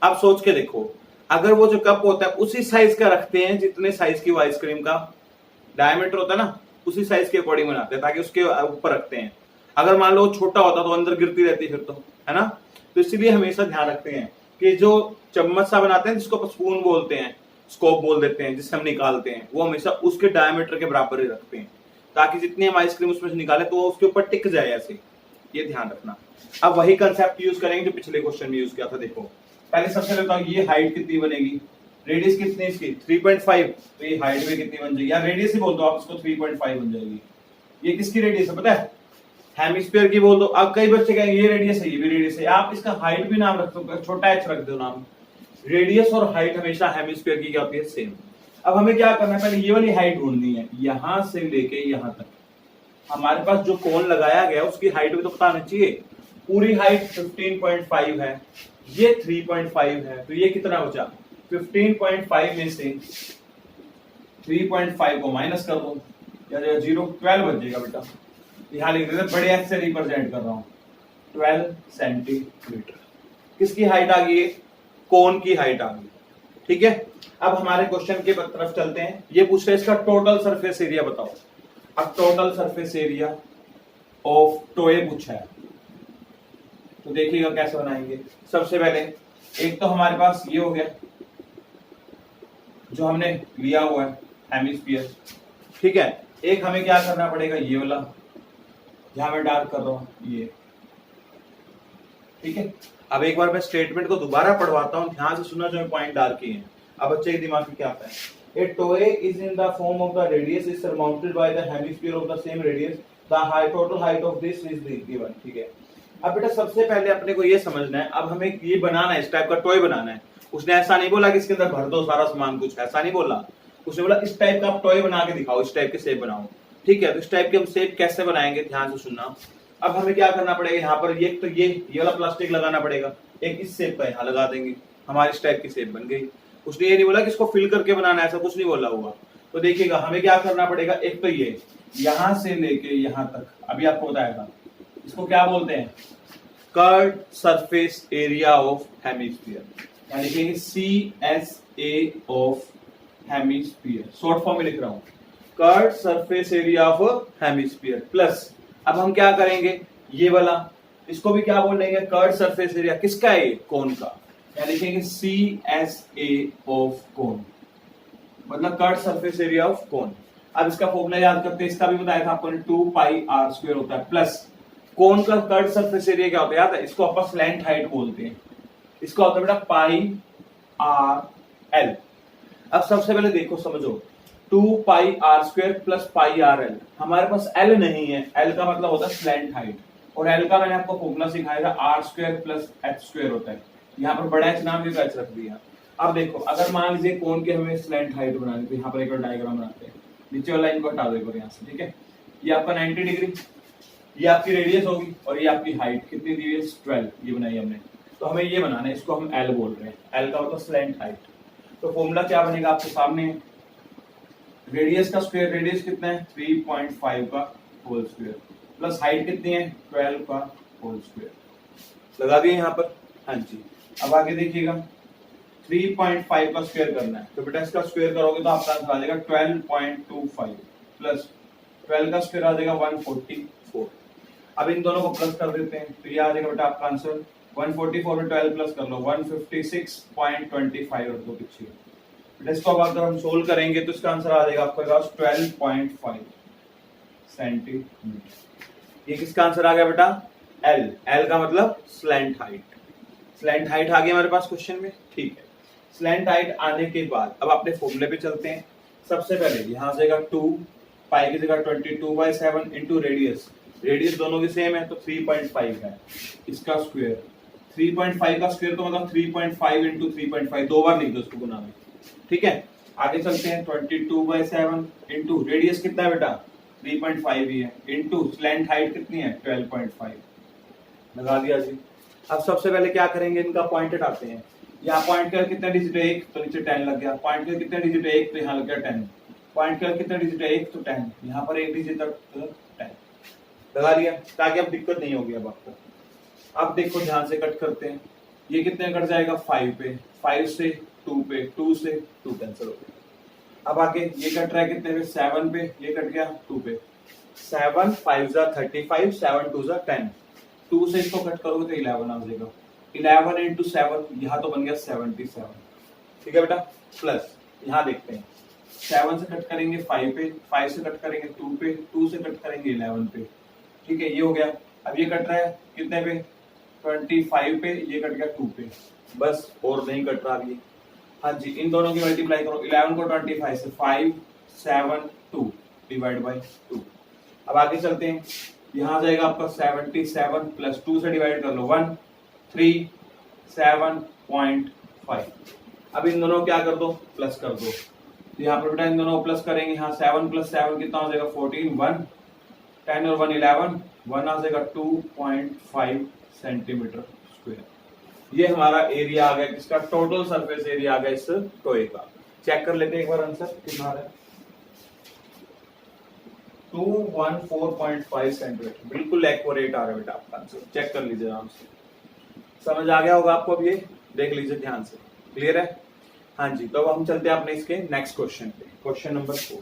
अब सोच के देखो, अगर वो जो कप होता है उसी साइज का रखते हैं जितने साइज की वो आइसक्रीम का डायमीटर होता है ना, उसी साइज के अकॉर्डिंग बनाते हैं ताकि उसके ऊपर रखते हैं। अगर मान लो छोटा होता तो अंदर गिरती रहती फिर तो, है ना? तो इसीलिए हमेशा ध्यान रखते हैं कि जो चम्मच सा बनाते हैं जिसको स्पून बोलते हैं, स्कोप बोल देते हैं, जिससे हम निकालते हैं, वो हमेशा उसके डायमीटर के बराबर ही रखते हैं ताकि जितनी हम आइसक्रीम उसमें से निकाले तो वो उसके ऊपर टिक जाए ऐसे। ये ध्यान रखना। अब वही कंसेप्ट यूज करेंगे जो पिछले क्वेश्चन में यूज किया था। देखो पहले सबसे बताओ ये हाइट कितनी बनेगी? रेडियस कितनी इसकी? 3.5। तो ये हाइट भी कितनी बन जाएगी? या रेडियस ही बोल दो आप इसको, 3.5 बन जाएगी। ये किसकी रेडियस है पता है? हेमिस्फीयर की बोल दो। अब कई बच्चे कहेंगे ये रेडियस है, ये भी रेडियस है। आप इसका हाइट भी नाम रख दो, छोटा एच रख दो नाम। रेडियस और हाइट हमेशा हेमिस्फीयर की क्या होती है? सेम। अब हमें क्या करना है? पहले ये वाली हाइट ढूंढनी है, यहां से लेके यहां तक। हमारे पास जो कोन लगाया गया उसकी हाइट भी तो पता होनी चाहिए। पूरी हाइट 15.5 है, ये 3.5 है, तो ये कितना बचा? 15.5 में से 3.5 को माइनस कर दो, क्या जाएगा? 0, 12 बच जाएगा बेटा। यहां लिख देते, बड़े एच से रिप्रेजेंट कर रहा हूं, 12 सेंटीमीटर। किसकी हाइट आ गई? कोन की हाइट आ गई। ठीक है, अब हमारे क्वेश्चन के तरफ चलते हैं। ये पूछ रहे इसका टोटल सरफेस एरिया बताओ। अब total surface area of toy पूछा है, तो देखिएगा कैसे बनाएंगे। सबसे पहले एक तो हमारे पास ये हो गया जो हमने लिया हुआ है हेमिस्फीयर, ठीक है। एक हमें क्या करना पड़ेगा? ये वाला जहां मैं डार्क कर रहा हूं ये, ठीक है। अब एक बार मैं स्टेटमेंट को दोबारा पढ़वाता हूं, ध्यान से सुनना जो मैं पॉइंट डार्क किए हैं। अब बच्चे के दिमाग में क्या आता है? A toy is in the form of the radius is surmounted by the hemisphere of the same radius. The total height of this is given. ठीक है। अब बेटा सबसे पहले अपने को ये समझना है, अब हमें ये बनाना है, इस टाइप का टॉय बनाना है। उसने ऐसा नहीं बोला कि इसके अंदर भर दो सारा सामान, कुछ ऐसा नहीं बोला। उसने बोला इस टाइप का आप टॉय बना के दिखाओ, इस टाइप के शेप बनाओ, ठीक है। तो इस टाइप के हम शेप कैसे बनाएंगे, ध्यान से सुनना। अब हमें क्या करना पड़ेगा? यहाँ पर ये तो ये वाला प्लास्टिक लगाना पड़ेगा, एक इस शेप का यहाँ लगा देंगे, हमारी इस टाइप की शेप बन गई। उसने ये नहीं बोला कि इसको फिल करके बनाना है, ऐसा कुछ नहीं बोला हुआ। तो देखिएगा हमें क्या करना पड़ेगा, एक तो ये यहां से लेके यहां तक, अभी आपको बताया था, इसको क्या बोलते हैं? Curved surface area of hemisphere, यानी कि CSA of hemisphere, short form में लिख रहा हूं, curved surface area of hemisphere. Plus अब हम क्या करेंगे? ये वाला, इसको भी क्या बोलेंगे? Curved surface area. किसका है? कोन का, यानी कि CSA ऑफ कोन, मतलब curved surface area of cone. अब इसका फॉर्मूला याद करते हैं, इसका भी बताया था आपको, 2πr² होता है, प्लस कोन का कर्व्ड सरफेस एरिया क्या होता है याद है? इसको अपन स्लैंट हाइट बोलते हैं, इसका होता है बेटा πr/l। अब सबसे पहले देखो समझो, 2πr² प्लस πrl, हमारे पास l नहीं है, l का मतलब होता है स्लैंट हाइट, और l का मैंने आपको फॉर्मूला सिखाया था r² प्लस h² होता है, यहाँ पर बड़ा h नाम भी h रख दिया। अब देखो अगर मान लीजिए कोण की हमें स्लैंट हाइट बनानी, तो यहाँ पर एक और डायग्राम बनाते हैं, नीचे वाला लाइन को हटा दो एक बार यहाँ से, ठीक है। ये आपका 90 डिग्री, ये आपकी रेडियस होगी और ये आपकी हाइट कितनी दी है 12, ये बनाई हमने। तो हमें ये बनाना है, इसको हम l बोल रहे हैं, l का मतलब स्लैंट हाइट। तो फॉर्मूला क्या बनेगा आपके सामने, रेडियस का स्क्वायर, रेडियस कितना है 3.5 का होल स्क्वायर, प्लस हाइट कितनी है 12 का होल स्क्वायर, लगा दिए यहाँ पर। हाँ जी, अब आगे देखिएगा 3.5 का स्क्वायर करना है, तो बेटा इसका स्क्वायर करोगे तो आपका आंसर आ जाएगा 12.25 प्लस 12 का स्क्वायर आ जाएगा 144। अब इन दोनों को प्लस कर देते हैं, तो ये आ जाएगा बेटा आपका आंसर 144 में 12 प्लस कर लो 156.25 रख दो पीछे। बेटा इसको अब अगर हम सोल्व करेंगे तो इसका आंसर आ जाएगा आपके पास 12.5 सेंटीमीटर। ये किसका आंसर आ गया बेटा, L, L का मतलब स्लैंट हाइट। स्लैंट हाइट आ गई हमारे पास क्वेश्चन में, ठीक है। स्लैंट हाइट आने के बाद अब अपने फॉर्मूले पे चलते हैं। सबसे पहले यहाँ से 2 पाई की जगह 22/7 इंटू रेडियस, रेडियस दोनों की सेम है तो 3.5 है, इसका स्क्वायर 3.5 का स्क्वायर तो मतलब 3.5 इंटू 3.5, दो बार लिख दो इसको गुना में, ठीक है। आगे चलते हैं 22/7 इंटू रेडियस कितना है बेटा 3.5 ही है, इंटू स्लैंट हाइट कितनी है 12.5, लगा दिया जी। अब सबसे पहले क्या करेंगे, इनका पॉइंट हटाते हैं। यहाँ पॉइंट का कितना डिजिट है 1, तो नीचे 10 लग गया, पॉइंट का कितना डिजिट है 1, तो यहाँ लग गया 10, पॉइंट का कितना डिजिट है 1, तो 10, यहाँ पर एक डिजिट तक 10 लगा दिया, ताकि अब दिक्कत नहीं होगी अब आपको। अब देखो ध्यान से कट करते हैं, ये कितने कट जाएगा 5 पे, 5 से 2 पे, 2 से 2 कैंसिल हो गया। अब आगे ये कट रहा है कितने पे 7 पे, ये कट गया 2 पे, 7 5 जा 35, 7 2 जा 10, 2 से इसको कट करोगे तो 11 आ जाएगा, 11 इंटू 7, यहाँ तो बन गया 77, ठीक है बेटा। प्लस यहाँ देखते हैं 7 से कट करेंगे 5 पे, 5 से कट करेंगे 2 पे, 2 से कट करेंगे 11 पे, ठीक है, ये हो गया। अब ये कट रहा है कितने पे 25 पे, ये कट गया 2 पे, बस और नहीं कट रहा ये। हाँ जी, इन दोनों की मल्टीप्लाई करो, 11 को 25 से 5 7 2 डिवाइड बाय 2। अब आगे चलते हैं, यहाँ जाएगा आपका 77 प्लस 2 से डिवाइड कर लो 137.5। अब इन दोनों क्या कर दो प्लस कर दो, तो यहाँ पर बेटा इन दोनों को प्लस करेंगे, यहाँ 7 प्लस 7 कितना हो जाएगा 14, 1 10 और 1 11, 1 आ जाएगा 2.5 सेंटीमीटर स्क्वायर। ये हमारा एरिया आ गया, किसका टोटल सरफेस एरिया आ गया इस टोए का। चेक कर लेते हैं एक बार आंसर कितना आ रहा है, 214.5 सेंटीमीटर, बिल्कुल एक्यूरेट आ रहा है बेटा आपका आंसर, चेक कर लीजिए आराम से। समझ आ गया होगा आपको, अब ये देख लीजिए ध्यान से, क्लियर है। हाँ जी, तो अब हम चलते हैं अपने इसके नेक्स्ट क्वेश्चन पे, क्वेश्चन नंबर 4।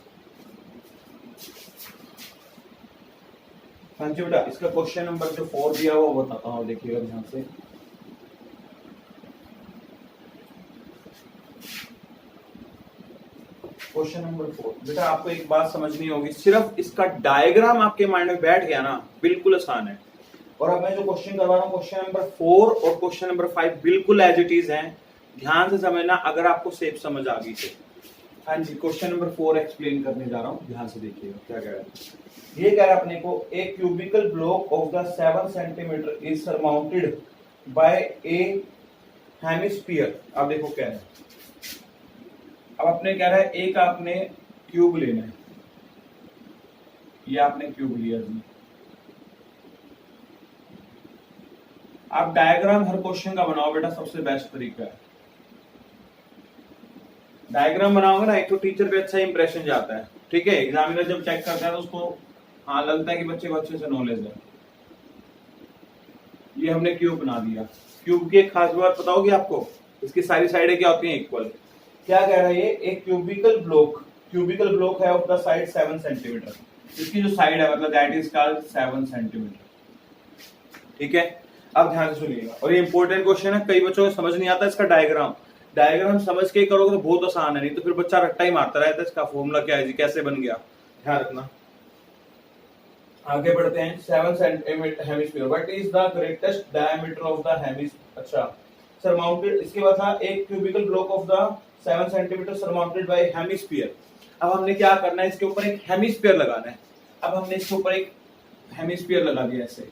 हाँ जी बेटा, इसका क्वेश्चन नंबर जो 4 दिया हुआ वो बताता हूँ, देखिएगा ध्यान से। क्वेश्चन नंबर 4 बेटा आपको एक बात समझनी होगी, सिर्फ इसका डायग्राम आपके माइंड में बैठ गया ना, बिल्कुल आसान है। और अब मैं जो क्वेश्चन करवा रहा हूँ क्वेश्चन नंबर 4 और क्वेश्चन नंबर 5 बिल्कुल एज इट इज हैं, ध्यान से समझना अगर आपको शेप समझ आ गई तो। हाँ जी, क्वेश्चन नंबर 4 एक्सप्लेन करने जा रहा हूँ, ध्यान से देखिएगा क्या कह रहा है। ये कह रहा है अपने को, a cubical block of the 7 centimetre is surmounted by a hemisphere. अब देखो क्या है, अब अपने कह रहा है एक आपने क्यूब लेना है, ये आपने क्यूब लिया जी। आप डायग्राम हर क्वेश्चन का बनाओ बेटा, सबसे बेस्ट तरीका है डायग्राम बनाओगे ना, एक तो टीचर पे अच्छा इंप्रेशन जाता है, ठीक है। एग्जामिनर जब चेक करता है तो उसको हाँ लगता है कि बच्चे को अच्छे से नॉलेज है। ये हमने क्यूब बना दिया, क्यूब की एक खास बात बताओगी आपको, इसकी सारी साइडें क्या होती हैं इक्वल। क्या कह रहा है ये, एक क्यूबिकल ब्लॉक है ऑफ द साइड 7 सेंटीमीटर, इसकी जो साइड है मतलब दैट इज कॉल्ड 7 सेंटीमीटर, ठीक है। अब ध्यान से सुनिएगा, और ये इंपॉर्टेंट क्वेश्चन है, कई बच्चों को समझ नहीं आता इसका डायग्राम समझ के करोगे तो बहुत आसान है, नहीं तो फिर बच्चा रट्टा ही मारता रहता है, इसका फॉर्मूला क्या है जी, कैसे बन गया, ध्यान रखना। आगे बढ़ते हैं, 7 centimetre hemisphere, what is the greatest diameter of the hemisphere. अच्छा सरमाउंटेड, इसके बाद था एक cubicle block of the 7 centimetre surmounted bye hemisphere. अब हमने क्या करना है, इसके ऊपर एक हेमिस्फीयर लगाना है। अब हमने इसके ऊपर एक हेमिस्फीयर लगा दिया ऐसे,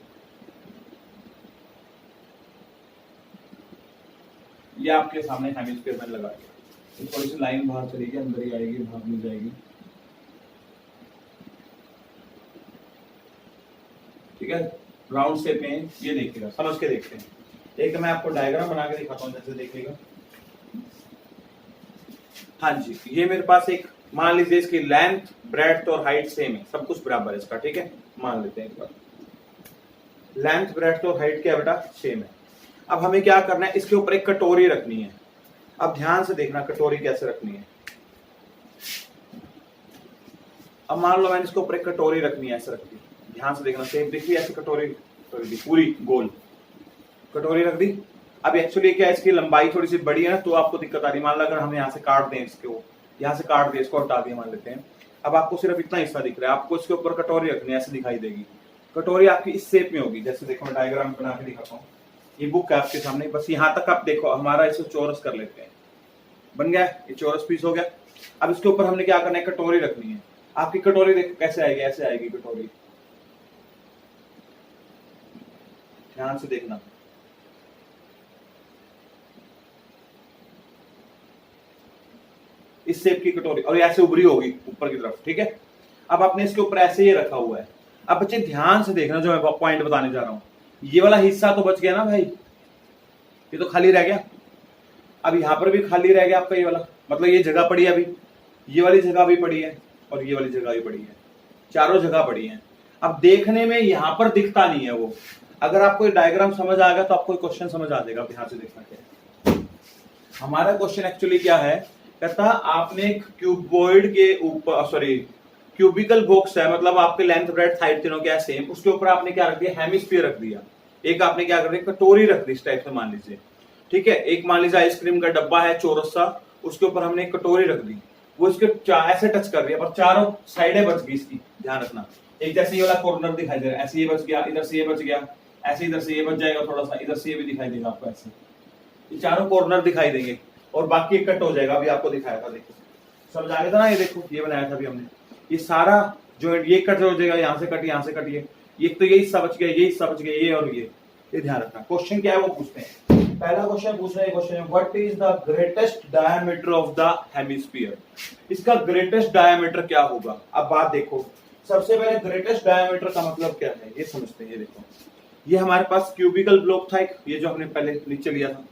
ये आपके सामने हेमिस्फीयर मैंने लगा दिया। तो थोड़ी सी लाइन बाहर चलेगी, अंदर ही आएगी, बाहर मिल जाएगी, ठीक है। राउंड शेप में ये देखिएगा, समझ के देखते हैं। एक मैं आपको डायग्राम बना के दिखाता हूँ, जैसे देखिएगा। हाँ जी, ये मेरे पास एक, मान लीजिए इसकी लेंथ, ब्रेड्थ और हाइट सेम है, सब कुछ बराबर है इसका, ठीक है। मान लेते हैं एक बार, लेंथ, ब्रेड्थ और हाइट क्या बेटा सेम है। अब हमें क्या करना है, इसके ऊपर एक कटोरी रखनी है। अब ध्यान से देखना कटोरी कैसे रखनी है। अब मान लो मैंने इसके ऊपर एक कटोरी रखनी है, ऐसे रख दी, ध्यान से देखना, सेम दिख रही है ऐसे कटोरी रख दी, पूरी गोल कटोरी रख दी। अब एक्चुअली क्या है, इसकी लंबाई थोड़ी सी बड़ी है ना, तो आपको दिक्कत आ रही है। मान लो अगर हम यहाँ से काट दें इसको, यहाँ से काट दें इसको, हटा दिया मान लेते हैं। अब आपको सिर्फ इतना हिस्सा दिख रहा है, आपको इसके ऊपर कटोरी रखनी है, ऐसे दिखाई देगी। कटोरी आपकी इस शेप में होगी, जैसे देखो मैं डायग्राम बना के दिखाता हूँ। ये बुक है आपके सामने, बस यहाँ तक आप देखो, हमारा इसे चौरस कर लेते हैं, बन गया, ये चौरस पीस हो गया। अब इसके ऊपर हमने क्या करना है, कटोरी रखनी है। आपकी कटोरी देखो कैसे आएगी, ऐसे आएगी कटोरी, ध्यान से देखना। इस शेप की कटोरी, और ऐसे उभरी होगी ऊपर की तरफ, ठीक है। अब आपने इसके ऊपर ऐसे ही रखा हुआ है। अब बच्चे ध्यान से देखना, जो मैं पॉइंट बताने जा रहा हूं, ये वाला हिस्सा तो बच गया ना भाई, ये तो खाली रह गया। अब यहां पर भी खाली रह गया आपका ये वाला, मतलब ये जगह पड़ी है अभी, ये वाली जगह भी पड़ी है और ये वाली जगह भी पड़ी है, चारों जगह पड़ी है। अब देखने में यहां पर दिखता नहीं है वो। अगर आपको डायग्राम समझ आ गया तो आपको क्वेश्चन समझ आ जाएगा। ध्यान से देखना क्या है, हमारा क्वेश्चन एक्चुअली क्या है, कहता आपने एक क्यूबॉइड के ऊपर, सॉरी क्यूबिकल बॉक्स है, मतलब आपके लेंथ ब्रेड्थ हाइट तीनों क्या है सेम, उसके ऊपर आपने क्या रख दिया, हेमिस्फीयर रख दिया। एक आपने क्या कर दिया, कटोरी रख दी इस टाइप से मान लीजिए, ठीक है। एक मान लीजिए आइसक्रीम का डब्बा है चौरस सा, उसके ऊपर हमने एक कटोरी रख दी, वो इसके ऐसे टच कर रही है, पर चारों साइडें बच गई इसकी, ध्यान रखना। एक जैसे ये वाला कॉर्नर दिखाई दे रहा है, ऐसे ये बच गया, इधर से ये बच गया, ऐसे इधर से ये बच जाएगा थोड़ा सा, इधर से ये भी दिखाई देगा आपको, ऐसे ये चारों कॉर्नर दिखाई देंगे और बाकी कट हो जाएगा। अभी आपको दिखाया था, देखो समझ आ गया था ना, ये देखो ये बनाया था अभी हमने, ये सारा जो ये कट हो जाएगा, यहाँ से कट, यहाँ से कट, ये तो ये हिस्सा बच गया, ये हिस्सा बच गया, ये और ये ध्यान रखना। क्वेश्चन क्या है वो पूछते हैं। पहला क्वेश्चन पूछ रहे हैं, क्वेश्चन है what is the greatest diameter of the hemisphere. इसका ग्रेटेस्ट डायमीटर क्या होगा। अब बात देखो, सबसे पहले ग्रेटेस्ट डायमीटर का मतलब क्या है ये समझते हैं। ये देखो, ये हमारे पास क्यूबिकल ब्लॉक था एक, ये जो हमने पहले नीचे लिया था।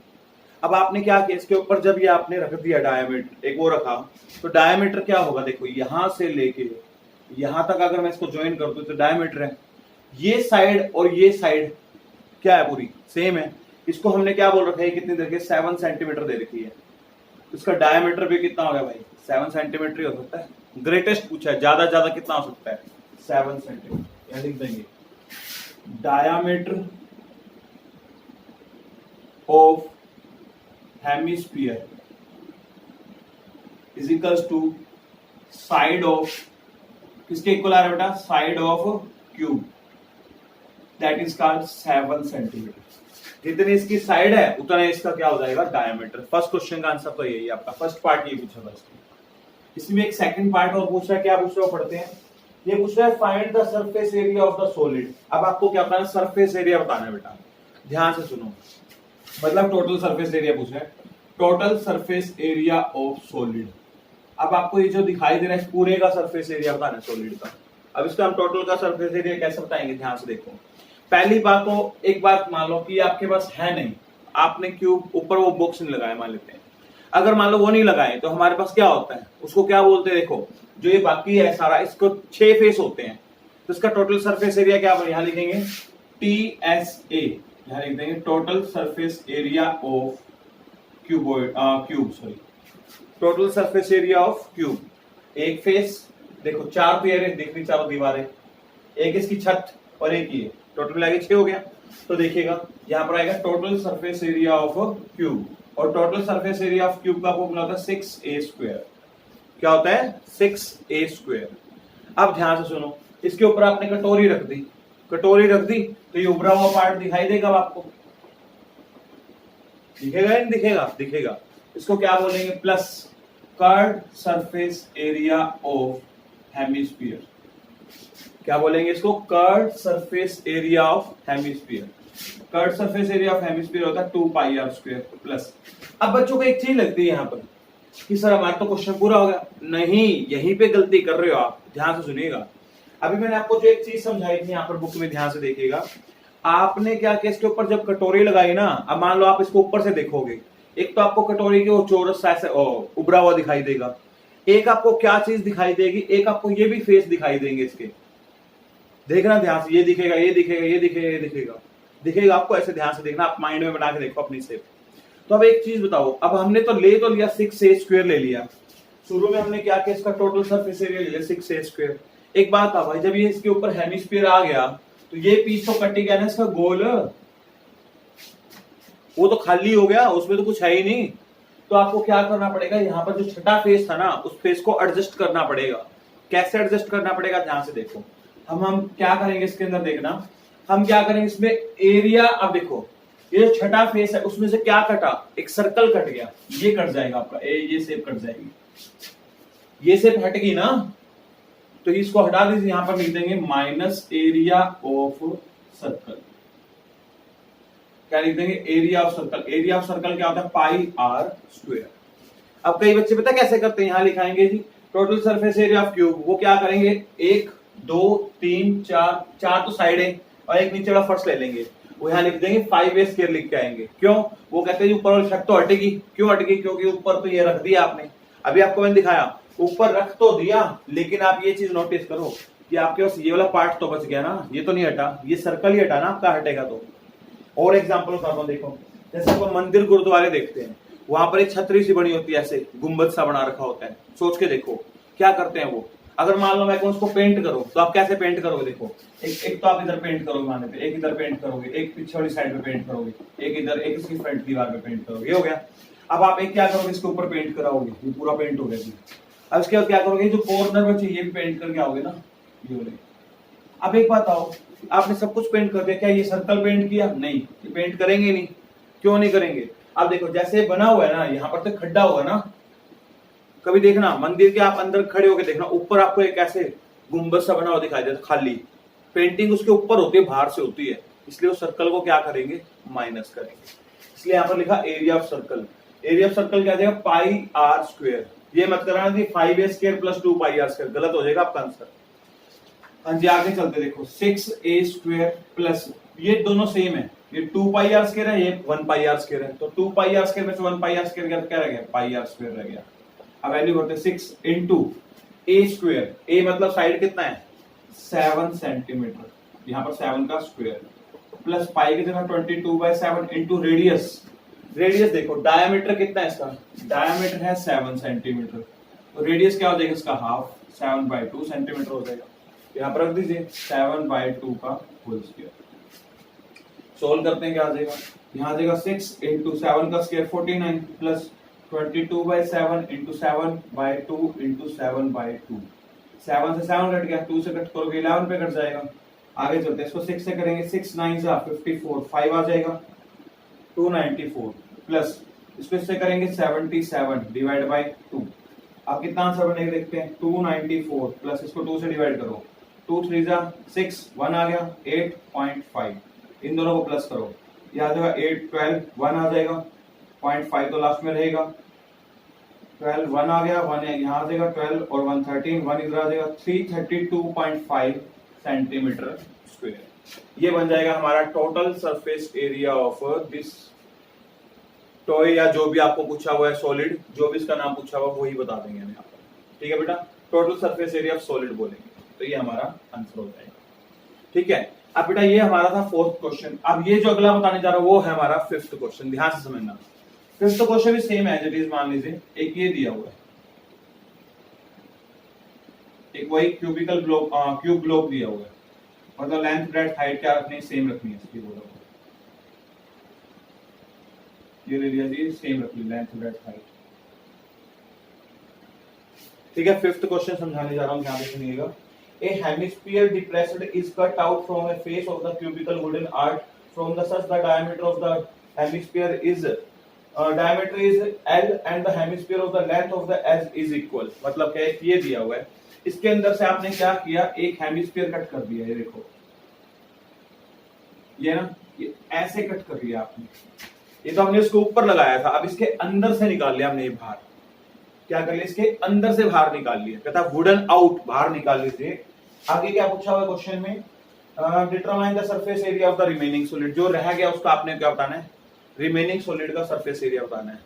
अब आपने क्या किया, इसके ऊपर जब ये आपने रख दिया डायमीटर, एक वो रखा, तो डायमीटर क्या होगा, देखो यहां से लेके यहां तक अगर मैं इसको ज्वाइन कर दूं तो डायमीटर है। ये साइड और ये साइड क्या है, पूरी सेम है। इसको हमने क्या बोल रखा है, कितनी देखिए 7 सेंटीमीटर दे रखी है, इसका डायमीटर भी कितना हो गया भाई, 7 सेंटीमीटर ही हो सकता है। ग्रेटेस्ट पूछा है, ज्यादा कितना हो सकता है, 7 सेंटीमीटर। यह लिख देंगे diameter of hemisphere is equals to side of, किसके इक्वल आ रहा है बेटा, side of cube, that is called 7 centimeter. जितनी इसकी साइड है उतना इसका क्या हो जाएगा, डायमीटर। फर्स्ट क्वेश्चन का आंसर तो यही आपका, फर्स्ट पार्ट ये पूछा था। इसमें एक सेकंड पार्ट और पूछ रहा है, क्या पूछ रहा है पढ़ते हैं। ये पूछ रहा है find the surface area of the solid. अब आपको क्या बताना है, सरफेस एरिया बताना है बेटा, ध्यान से सुनो। मतलब टोटल सरफेस एरिया पूछ रहा है, total surface area of solid. अब आपको ये जो दिखाई दे रहा है पूरे का सरफेस एरिया बताना है सॉलिड का। अब इसका हम टोटल का सरफेस एरिया कैसे बताएंगे, ध्यान से देखो। पहली बात तो एक बात मान लो कि आपके पास है नहीं, आपने क्यूब ऊपर वो बॉक्स नहीं लगाया मान लेते हैं। अगर मान लो वो नहीं लगाए तो हमारे पास क्या होता है, उसको क्या बोलते हैं, देखो जो ये बाकी है सारा, इसको 6 फेस होते हैं, तो इसका टोटल सरफेस एरिया क्या यहां लिखेंगे, TSA, यहां लिख देंगे total surface area of cube, sorry total surface area of cube. एक फेस देखो, 4 पेयर है, देखनी चारों दीवारें, एक इसकी छत और एक ये, टोटल मिलाके 6 हो गया। तो देखिएगा यहां पर आएगा total surface area of cube, और total surface area of cube का फॉर्मूला होता है 6a स्क्वायर। क्या होता है, 6a स्क्वायर। अब ध्यान से सुनो, इसके ऊपर आपने कटोरी रख दी, कटोरी रख दी तो ये उभरा हुआ पार्ट दिखाई देगा आपको, दिखेगा या नहीं दिखेगा, दिखेगा। इसको क्या बोलेंगे, plus curved surface area of hemisphere. क्या बोलेंगे इसको, curved surface area of hemisphere. Curved surface area of hemisphere होता है 2 पाई आर स्क्वायर प्लस। अब बच्चों को एक चीज लगती है यहाँ पर कि सर हमारा तो क्वेश्चन पूरा हो गया, नहीं, यहीं पे गलती कर रहे हो आप, ध्यान से सुनिएगा। अभी मैंने आपको जो एक चीज समझाई थी यहाँ पर बुक में, ध्यान से देखिएगा। आपने क्या किया, इसके ऊपर जब कटोरी लगाई ना, अब मान लो आप इसको ऊपर से देखोगे, एक तो आपको कटोरी के वो चौरस ऐसे उभरा हुआ दिखाई देगा, एक आपको क्या चीज दिखाई देगी, एक आपको ये भी फेस दिखाई देंगे इसके, देखना ध्यान से, ये दिखेगा, ये दिखेगा, ये दिखेगा, ये दिखेगा, दिखेगा आपको, ऐसे ध्यान से देखना, आप माइंड में बना के देखो अपनी सेप। तो अब एक चीज बताओ, अब हमने तो लिया 6a स्क्वायर ले लिया, शुरू में हमने क्या किया, इसका टोटल सरफेस एरिया ले लिया 6a स्क्वायर। एक बात था भाई, जब ये इसके ऊपर हेमिस्फीयर आ गया तो ये पीस तो कट ही गया ना इसका गोल, वो तो खाली हो गया, उसमें तो कुछ है ही नहीं। तो आपको क्या करना पड़ेगा, यहाँ पर जो छठा फेस था ना, उस फेस को एडजस्ट करना पड़ेगा। कैसे एडजस्ट करना पड़ेगा, ध्यान से देखो। हम क्या करेंगे इसके अंदर, देखना हम क्या करेंगे इसमें एरिया। अब देखो ये जो छठा फेस है उसमें से क्या कटा, एक सर्कल कट गया, ये कट जाएगा आपका, ये शेप कट जाएगी, ये शेप हट गई ना, तो इसको हटा दीजिए, यहां पर लिख देंगे माइनस एरिया ऑफ सर्कल। क्या लिख देंगे, area of circle. Area of circle क्या होता है, पाई आर स्क्वायर। अब कई बच्चे पता कैसे करते हैं, यहां लिखाएंगे जी total surface area of cube, वो क्या करेंगे 1 2 3 4 तो साइड है और एक नीचे वाला फर्स्ट ले लेंगे, वो यहाँ लिख देंगे 5a स्क्वायर लिख के आएंगे। क्यों, वो कहते हैं ऊपर वाली छत तो हटेगी, क्यों हटेगी, क्योंकि ऊपर तो ये रख दिया आपने, अभी आपको मैंने दिखाया ऊपर रख तो दिया, लेकिन आप ये चीज नोटिस करो कि आपके पास ये वाला पार्ट तो बच गया ना, ये तो नहीं हटा, ये सर्कल ही हटा ना आपका, हटेगा तो। और एग्जांपल करता हूं, देखो जैसे आप मंदिर गुरुद्वारे देखते हैं, वहां पर एक छतरी सी बनी होती है, ऐसे गुंबद सा बना रखा होता है, सोच के देखो क्या करते हैं वो। अगर मान लो मैं उसको पेंट करो तो आप कैसे पेंट करोगे, देखो एक तो आप इधर पेंट करोगे माने पे, एक इधर पेंट करोगे, एक पीछे वाली साइड पे पेंट करोगे, एक इधर, एक इसकी फ्रंट दीवार पे पेंट करोगे, ये हो गया। अब आप एक क्या करोगे, इसके ऊपर पेंट कराओगे, ये पूरा पेंट हो गया। अब इसके बाद क्या करोगे, जो कॉर्नर में चाहिए भी पेंट करके आओगे ना, ये हो गया। अब एक बात आओ, आपने सब कुछ पेंट कर दिया, क्या ये सर्कल पेंट किया, नहीं, ये पेंट करेंगे नहीं, क्यों नहीं करेंगे। अब देखो जैसे बना हुआ है ना, यहाँ पर तो खड्डा होगा ना, कभी देखना मंदिर के आप अंदर खड़े होके देखना, ऊपर आपको एक ऐसे गुंबद सा बना हुआ दिखाई देता, खाली पेंटिंग उसके ऊपर होती है, बाहर से होती है, इसलिए उस सर्कल को क्या करेंगे, माइनस करेंगे। इसलिए यहाँ पर लिखा area of circle. Area of circle क्या जाएगा, पाई आर स्क्वायर। ये मत करना जी 5a square plus 2 pi r square, गलत हो जाएगा आपका आंसर। हाँ जी आगे चलते, देखो 6a स्क्वायर प्लस, ये दोनों सेम है, ये 2 पाई आर स्क्वायर है, ये 1 पाई आर स्क्वायर है, तो 2 पाई आर स्क्वायर में से 1 पाई आर स्क्वायर क्या रह गया, पाई आर स्क्वायर रह गया। अब वैल्यू करते 6 इंटू a स्क्वायर, a मतलब साइड कितना है 7 सेंटीमीटर, यहाँ पर 7 का स्क्वायर, प्लस पाई की जगह 22/7 इंटू रेडियस। रेडियस देखो डायमीटर कितना है इसका, डायमीटर है 7 सेंटीमीटर, तो रेडियस क्या हो जाएगा इसका हाफ, 7/2 सेंटीमीटर हो जाएगा। यहाँ पर रख दीजिए 7/2 का होल स्क्वायर। सोल्व करते हैं क्या आ जाएगा, यहाँ आ जाएगा 6 इंटू 7 का स्क्वायर 49 प्लस 22/7 इंटू 7/2 इंटू 7/2। 7 से 7 कट गया, 2 से कट करोगे 11 पे कट जाएगा। आगे चलते हैं, इसको 6 से करेंगे, 6 9 जा 54, 5 आ जाएगा 294 प्लस इसको इससे करेंगे 77 डिवाइड बाय 2। आप कितना आंसर बनेगा देखते हैं, 294 प्लस इसको 2 से डिवाइड करो, 2 3 जा 6, 1 आ गया 8.5, इन दोनों को प्लस करो, ये आ जाएगा 8 12, 1 आ जाएगा 0.5 तो लास्ट में रहेगा, 12 1 आ गया, 1 यहाँ आ जाएगा 12 और 1 13, 1 इधर आ जाएगा 332.5 सेंटीमीटर स्क्वायर। ये बन जाएगा हमारा total surface area of this toy, या जो भी आपको पूछा हुआ है सॉलिड, जो भी इसका नाम पूछा हुआ वही बता देंगे हम यहाँ पर, ठीक है बेटा, total surface area of solid बोलेंगे, तो ये हमारा आंसर हो जाएगा। ठीक है, अब बेटा ये हमारा था 4th क्वेश्चन। अब ये जो अगला बताने जा रहा हूं वो है हमारा 5th क्वेश्चन, ध्यान से समझना। 5th क्वेश्चन भी सेम है, इट इज मान लीजिए एक ये दिया हुआ है, एक वही क्यूबिकल ब्लॉक क्यूब ब्लॉक दिया हुआ है, मतलब लेंथ ब्रेड्थ हाइट क्या रखनी है, सेम रखनी है इसकी, बोलो ये ले लिया जी, सेम रखनी लेंथ ब्रेड्थ हाइट। ठीक है, 5th क्वेश्चन समझाने जा रहा हूं, ध्यान से सुनिएगा। A hemisphere depressed is cut out from a face of the cubical wooden art from the such the diameter of the hemisphere is diameter is L and the hemisphere of the length of the edge is equal. मतलब क्या है, ये दिया हुआ है, इसके अंदर से आपने क्या किया, एक हेमिस्फीयर कट कर दिया, ये देखो ये ना, ये ऐसे कट कर दिया आपने, ये तो हमने इसको ऊपर लगाया था, अब इसके अंदर से निकाल लिया हमने ये बाहर, क्या कर लिया, इसके अंदर से बाहर निकाल लिया, कहता वुडन आउट, बाहर निकाल लीजिए। आगे क्या पूछा हुआ क्वेश्चन में, determine the surface area of the remaining solid, जो रह गया उसका आपने क्या बताना है, रिमेनिंग सॉलिड का सरफेस एरिया बताना है।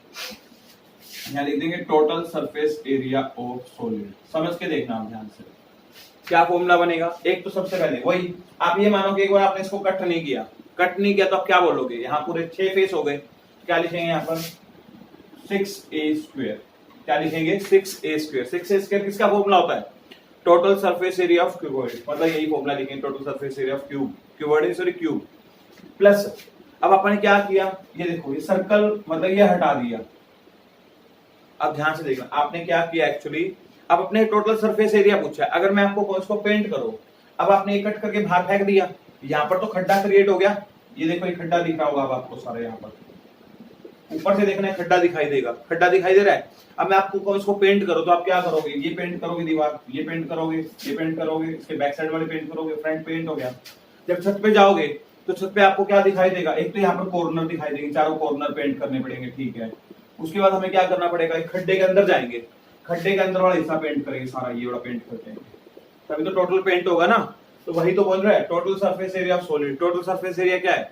यहां लिख देंगे total surface area of solid, समझ के देखना आप ध्यान से, क्या फॉर्मूला बनेगा। एक तो सबसे पहले वही, आप ये मानो कि एक बार आपने इसको कट नहीं किया तो आप क्या बोलोगे, यहाँ पूरे 6 फेस हो गए, क्या लिखेंगे यहाँ पर 6a², क्या लिखेंगे 6a²। 6a² किसका फॉर्मूला होता है, total surface area of cuboid, मतलब यही फॉर्मूला लिखेंगे, total surface area of cuboid sorry cube plus. अब अपन ने क्या किया, ये देखो ये सर्कल मतलब ये हटा दिया, अब ध्यान से देखना आपने क्या किया एक्चुअली, अब अपने टोटल सरफेस एरिया पूछा है, अगर मैं आपको इसको पेंट करो, अब आपने कट करके बाहर फेंक दिया, यहाँ पर तो खड्डा क्रिएट हो गया, ये देखो ये खड्डा दिख रहा होगा अब आपको सारे, यहाँ पर ऊपर से देखना है खड्डा दिखाई देगा, खड्डा दिखाई दे रहा है। अब मैं आपको इसको पेंट करो तो आप क्या करोगे, ये पेंट करोगे दीवार, ये पेंट करोगे, ये पेंट करोगे, इसके बैक साइड वाले पेंट करोगे, फ्रंट पेंट हो गया। जब छत पे जाओगे तो छत पे आपको क्या दिखाई देगा, एक तो यहाँ पर कॉर्नर दिखाई देंगे, चारों कॉर्नर पेंट करने पड़ेंगे, ठीक है। उसके बाद हमें क्या करना पड़ेगा, एक खड्डे के अंदर जाएंगे, खड्डे के अंदर वाला हिस्सा पेंट करेंगे, सारा ये वाला पेंट करते हैं, तभी तो टोटल पेंट होगा ना। तो वही तो बोल रहा है total surface area of solid. Total surface area क्या है,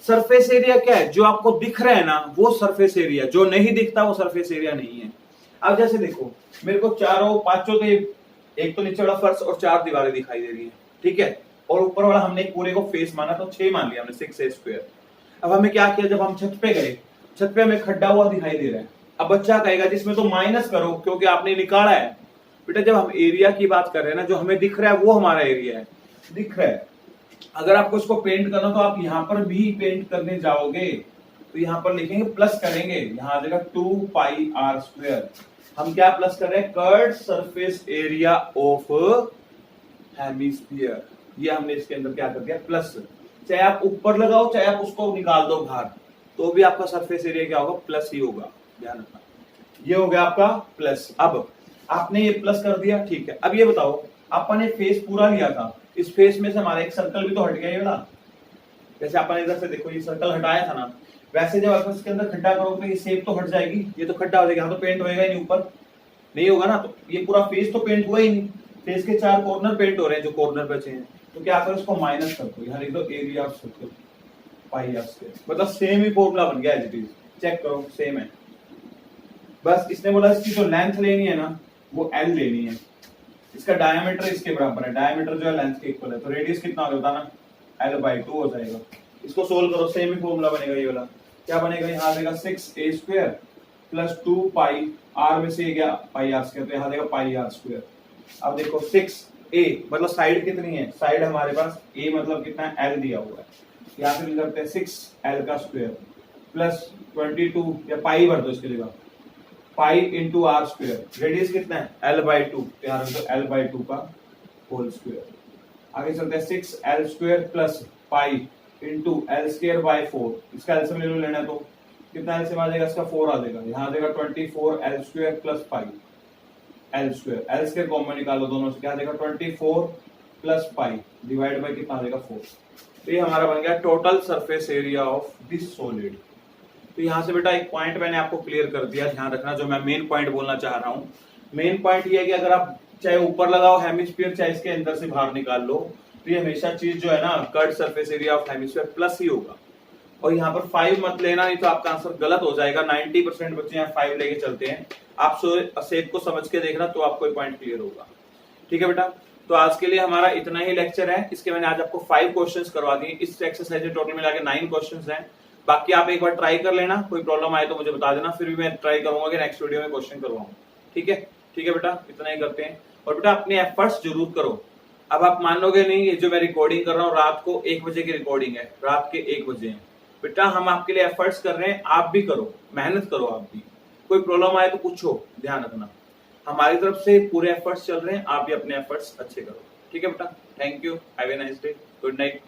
सरफेस एरिया क्या है, जो आपको दिख रहा है ना वो सरफेस एरिया, जो नहीं दिखता वो सरफेस एरिया नहीं है। अब जैसे देखो मेरे को चारों पांचों तो एक तो नीचे वाला फर्श और 4 दीवारें दिखाई दे रही है, ठीक है, और ऊपर वाला हमने पूरे को फेस माना तो 6 मान लिया हमने, 6a²। अब हमें क्या किया, जब हम छत पे गए, छत पे हमें खड्डा हुआ दिखाई दे रहा है, अब बच्चा कहेगा जिसमें तो माइनस करो क्योंकि आपने निकाला है। बेटा जब हम एरिया की बात कर रहे हैं ना, जो हमें दिख रहा है वो हमारा एरिया है, दिख रहा है। अगर आपको इसको पेंट करना तो आप यहाँ पर भी पेंट करने जाओगे तो यहाँ पर लिखेंगे प्लस करेंगे, यहाँ आ जाएगा 2πr²। हम क्या प्लस कर रहे हैं, curved surface area of hemisphere, ये हमने इसके अंदर क्या कर दिया प्लस। चाहे आप ऊपर लगाओ चाहे आप उसको निकाल दो बाहर, तो भी आपका सरफेस एरिया क्या होगा, प्लस ही होगा, ध्यान रखना। ये हो गया आपका प्लस। अब आपने ये प्लस कर दिया, ठीक है। अब ये बताओ आपने फेस पूरा लिया था, इस फेस में से हमारा एक सर्कल भी तो हट गया ये वाला, जैसे आपने इधर से देखो ये सर्कल हटाया था ना, वैसे जब आप इसके अंदर खड्डा करोगे तो ये शेप तो हट जाएगी, ये तो खड्डा हो जाएगा, यहाँ तो पेंट होएगा ही नहीं, ऊपर नहीं होगा ना, तो ये पूरा फेस तो पेंट हुआ ही नहीं, फेस के 4 कॉर्नर पेंट हो रहे हैं, जो कॉर्नर बचे हैं, तो क्या करो इसको माइनस कर दो, यहाँ लिख दो एरिया ऑफ सर्कल πr², मतलब सेम ही फॉर्मूला बन गया एज इट इज, चेक करो सेम है। बस इसने बोला इसकी जो लेंथ लेनी है ना वो L लेनी है, इसका डायमीटर इसके बराबर है, डायमीटर जो है लेंथ के इक्वल है, तो रेडियस कितना होता है ना L/2 हो जाएगा। इसको सोल्व करो, सेम ही फॉर्मूला बनेगा, ये वाला क्या बनेगा, यहाँ आ जाएगा 6a² प्लस 2π, r में से गया πr², तो यहाँ देगा πr²। अब देखो 6a मतलब साइड कितनी है, साइड हमारे पास a मतलब कितना है, L दिया हुआ है, यहाँ से लिख सकते हैं 6L² प्लस 22 या पाई भर दो इसके लिए, पाई इंटू r², रेडियस कितना है L/2, यहाँ रख दो L/2 का होल स्क्वायर। आगे चलते हैं 6L² plus pi into L²/4, इसका एलसीएम ले लो, लेना है तो कितना एलसीएम आ जाएगा, इसका 4 आ जाएगा, यहाँ आ जाएगा 24L² plus pi L² common निकालो दोनों से, क्या आ जाएगा 24 प्लस पाई डिवाइड बाई कितना आ जाएगा 4। तो ये हमारा बन गया total surface area of this solid. तो यहाँ से बेटा एक पॉइंट मैंने आपको क्लियर कर दिया, ध्यान रखना, जो मैं मेन पॉइंट बोलना चाह रहा हूँ। मेन पॉइंट ये है कि अगर आप चाहे ऊपर लगाओ हेमिस्फीयर चाहे इसके अंदर से बाहर निकाल लो, तो ये हमेशा चीज जो है ना curved surface area of hemisphere plus ही होगा। और यहाँ पर 5 मत लेना, नहीं तो आपका आंसर गलत हो जाएगा। 90% बच्चे यहाँ 5 लेके चलते हैं। आप शेप को समझ के देखना तो आपको पॉइंट क्लियर होगा। ठीक है बेटा, तो आज के लिए हमारा इतना ही लेक्चर है। इसके मैंने आज आपको 5 क्वेश्चंस करवा दिए। इस एक्सरसाइज में टोटल मिला के 9 क्वेश्चंस हैं। बाकी आप एक बार ट्राई कर लेना, कोई प्रॉब्लम आए तो मुझे बता देना, फिर भी मैं ट्राई करूंगा कि नेक्स्ट वीडियो में क्वेश्चन करवाऊं। ठीक है बेटा, इतना ही करते हैं। और बेटा अपने एफर्ट्स जरूर करो। अब आप मानोगे नहीं, ये जो मैं रिकॉर्डिंग कर रहा हूँ रात को 1 बजे की रिकॉर्डिंग है, रात के 1 बजे है बेटा। हम आपके लिए एफर्ट्स कर रहे हैं, आप भी करो, मेहनत करो आप भी। कोई प्रॉब्लम आए तो पूछो, ध्यान रखना हमारी तरफ से पूरे एफर्ट्स चल रहे हैं, आप भी अपने एफर्ट्स अच्छे करो। ठीक है बेटा, thank you, have a nice day, good night.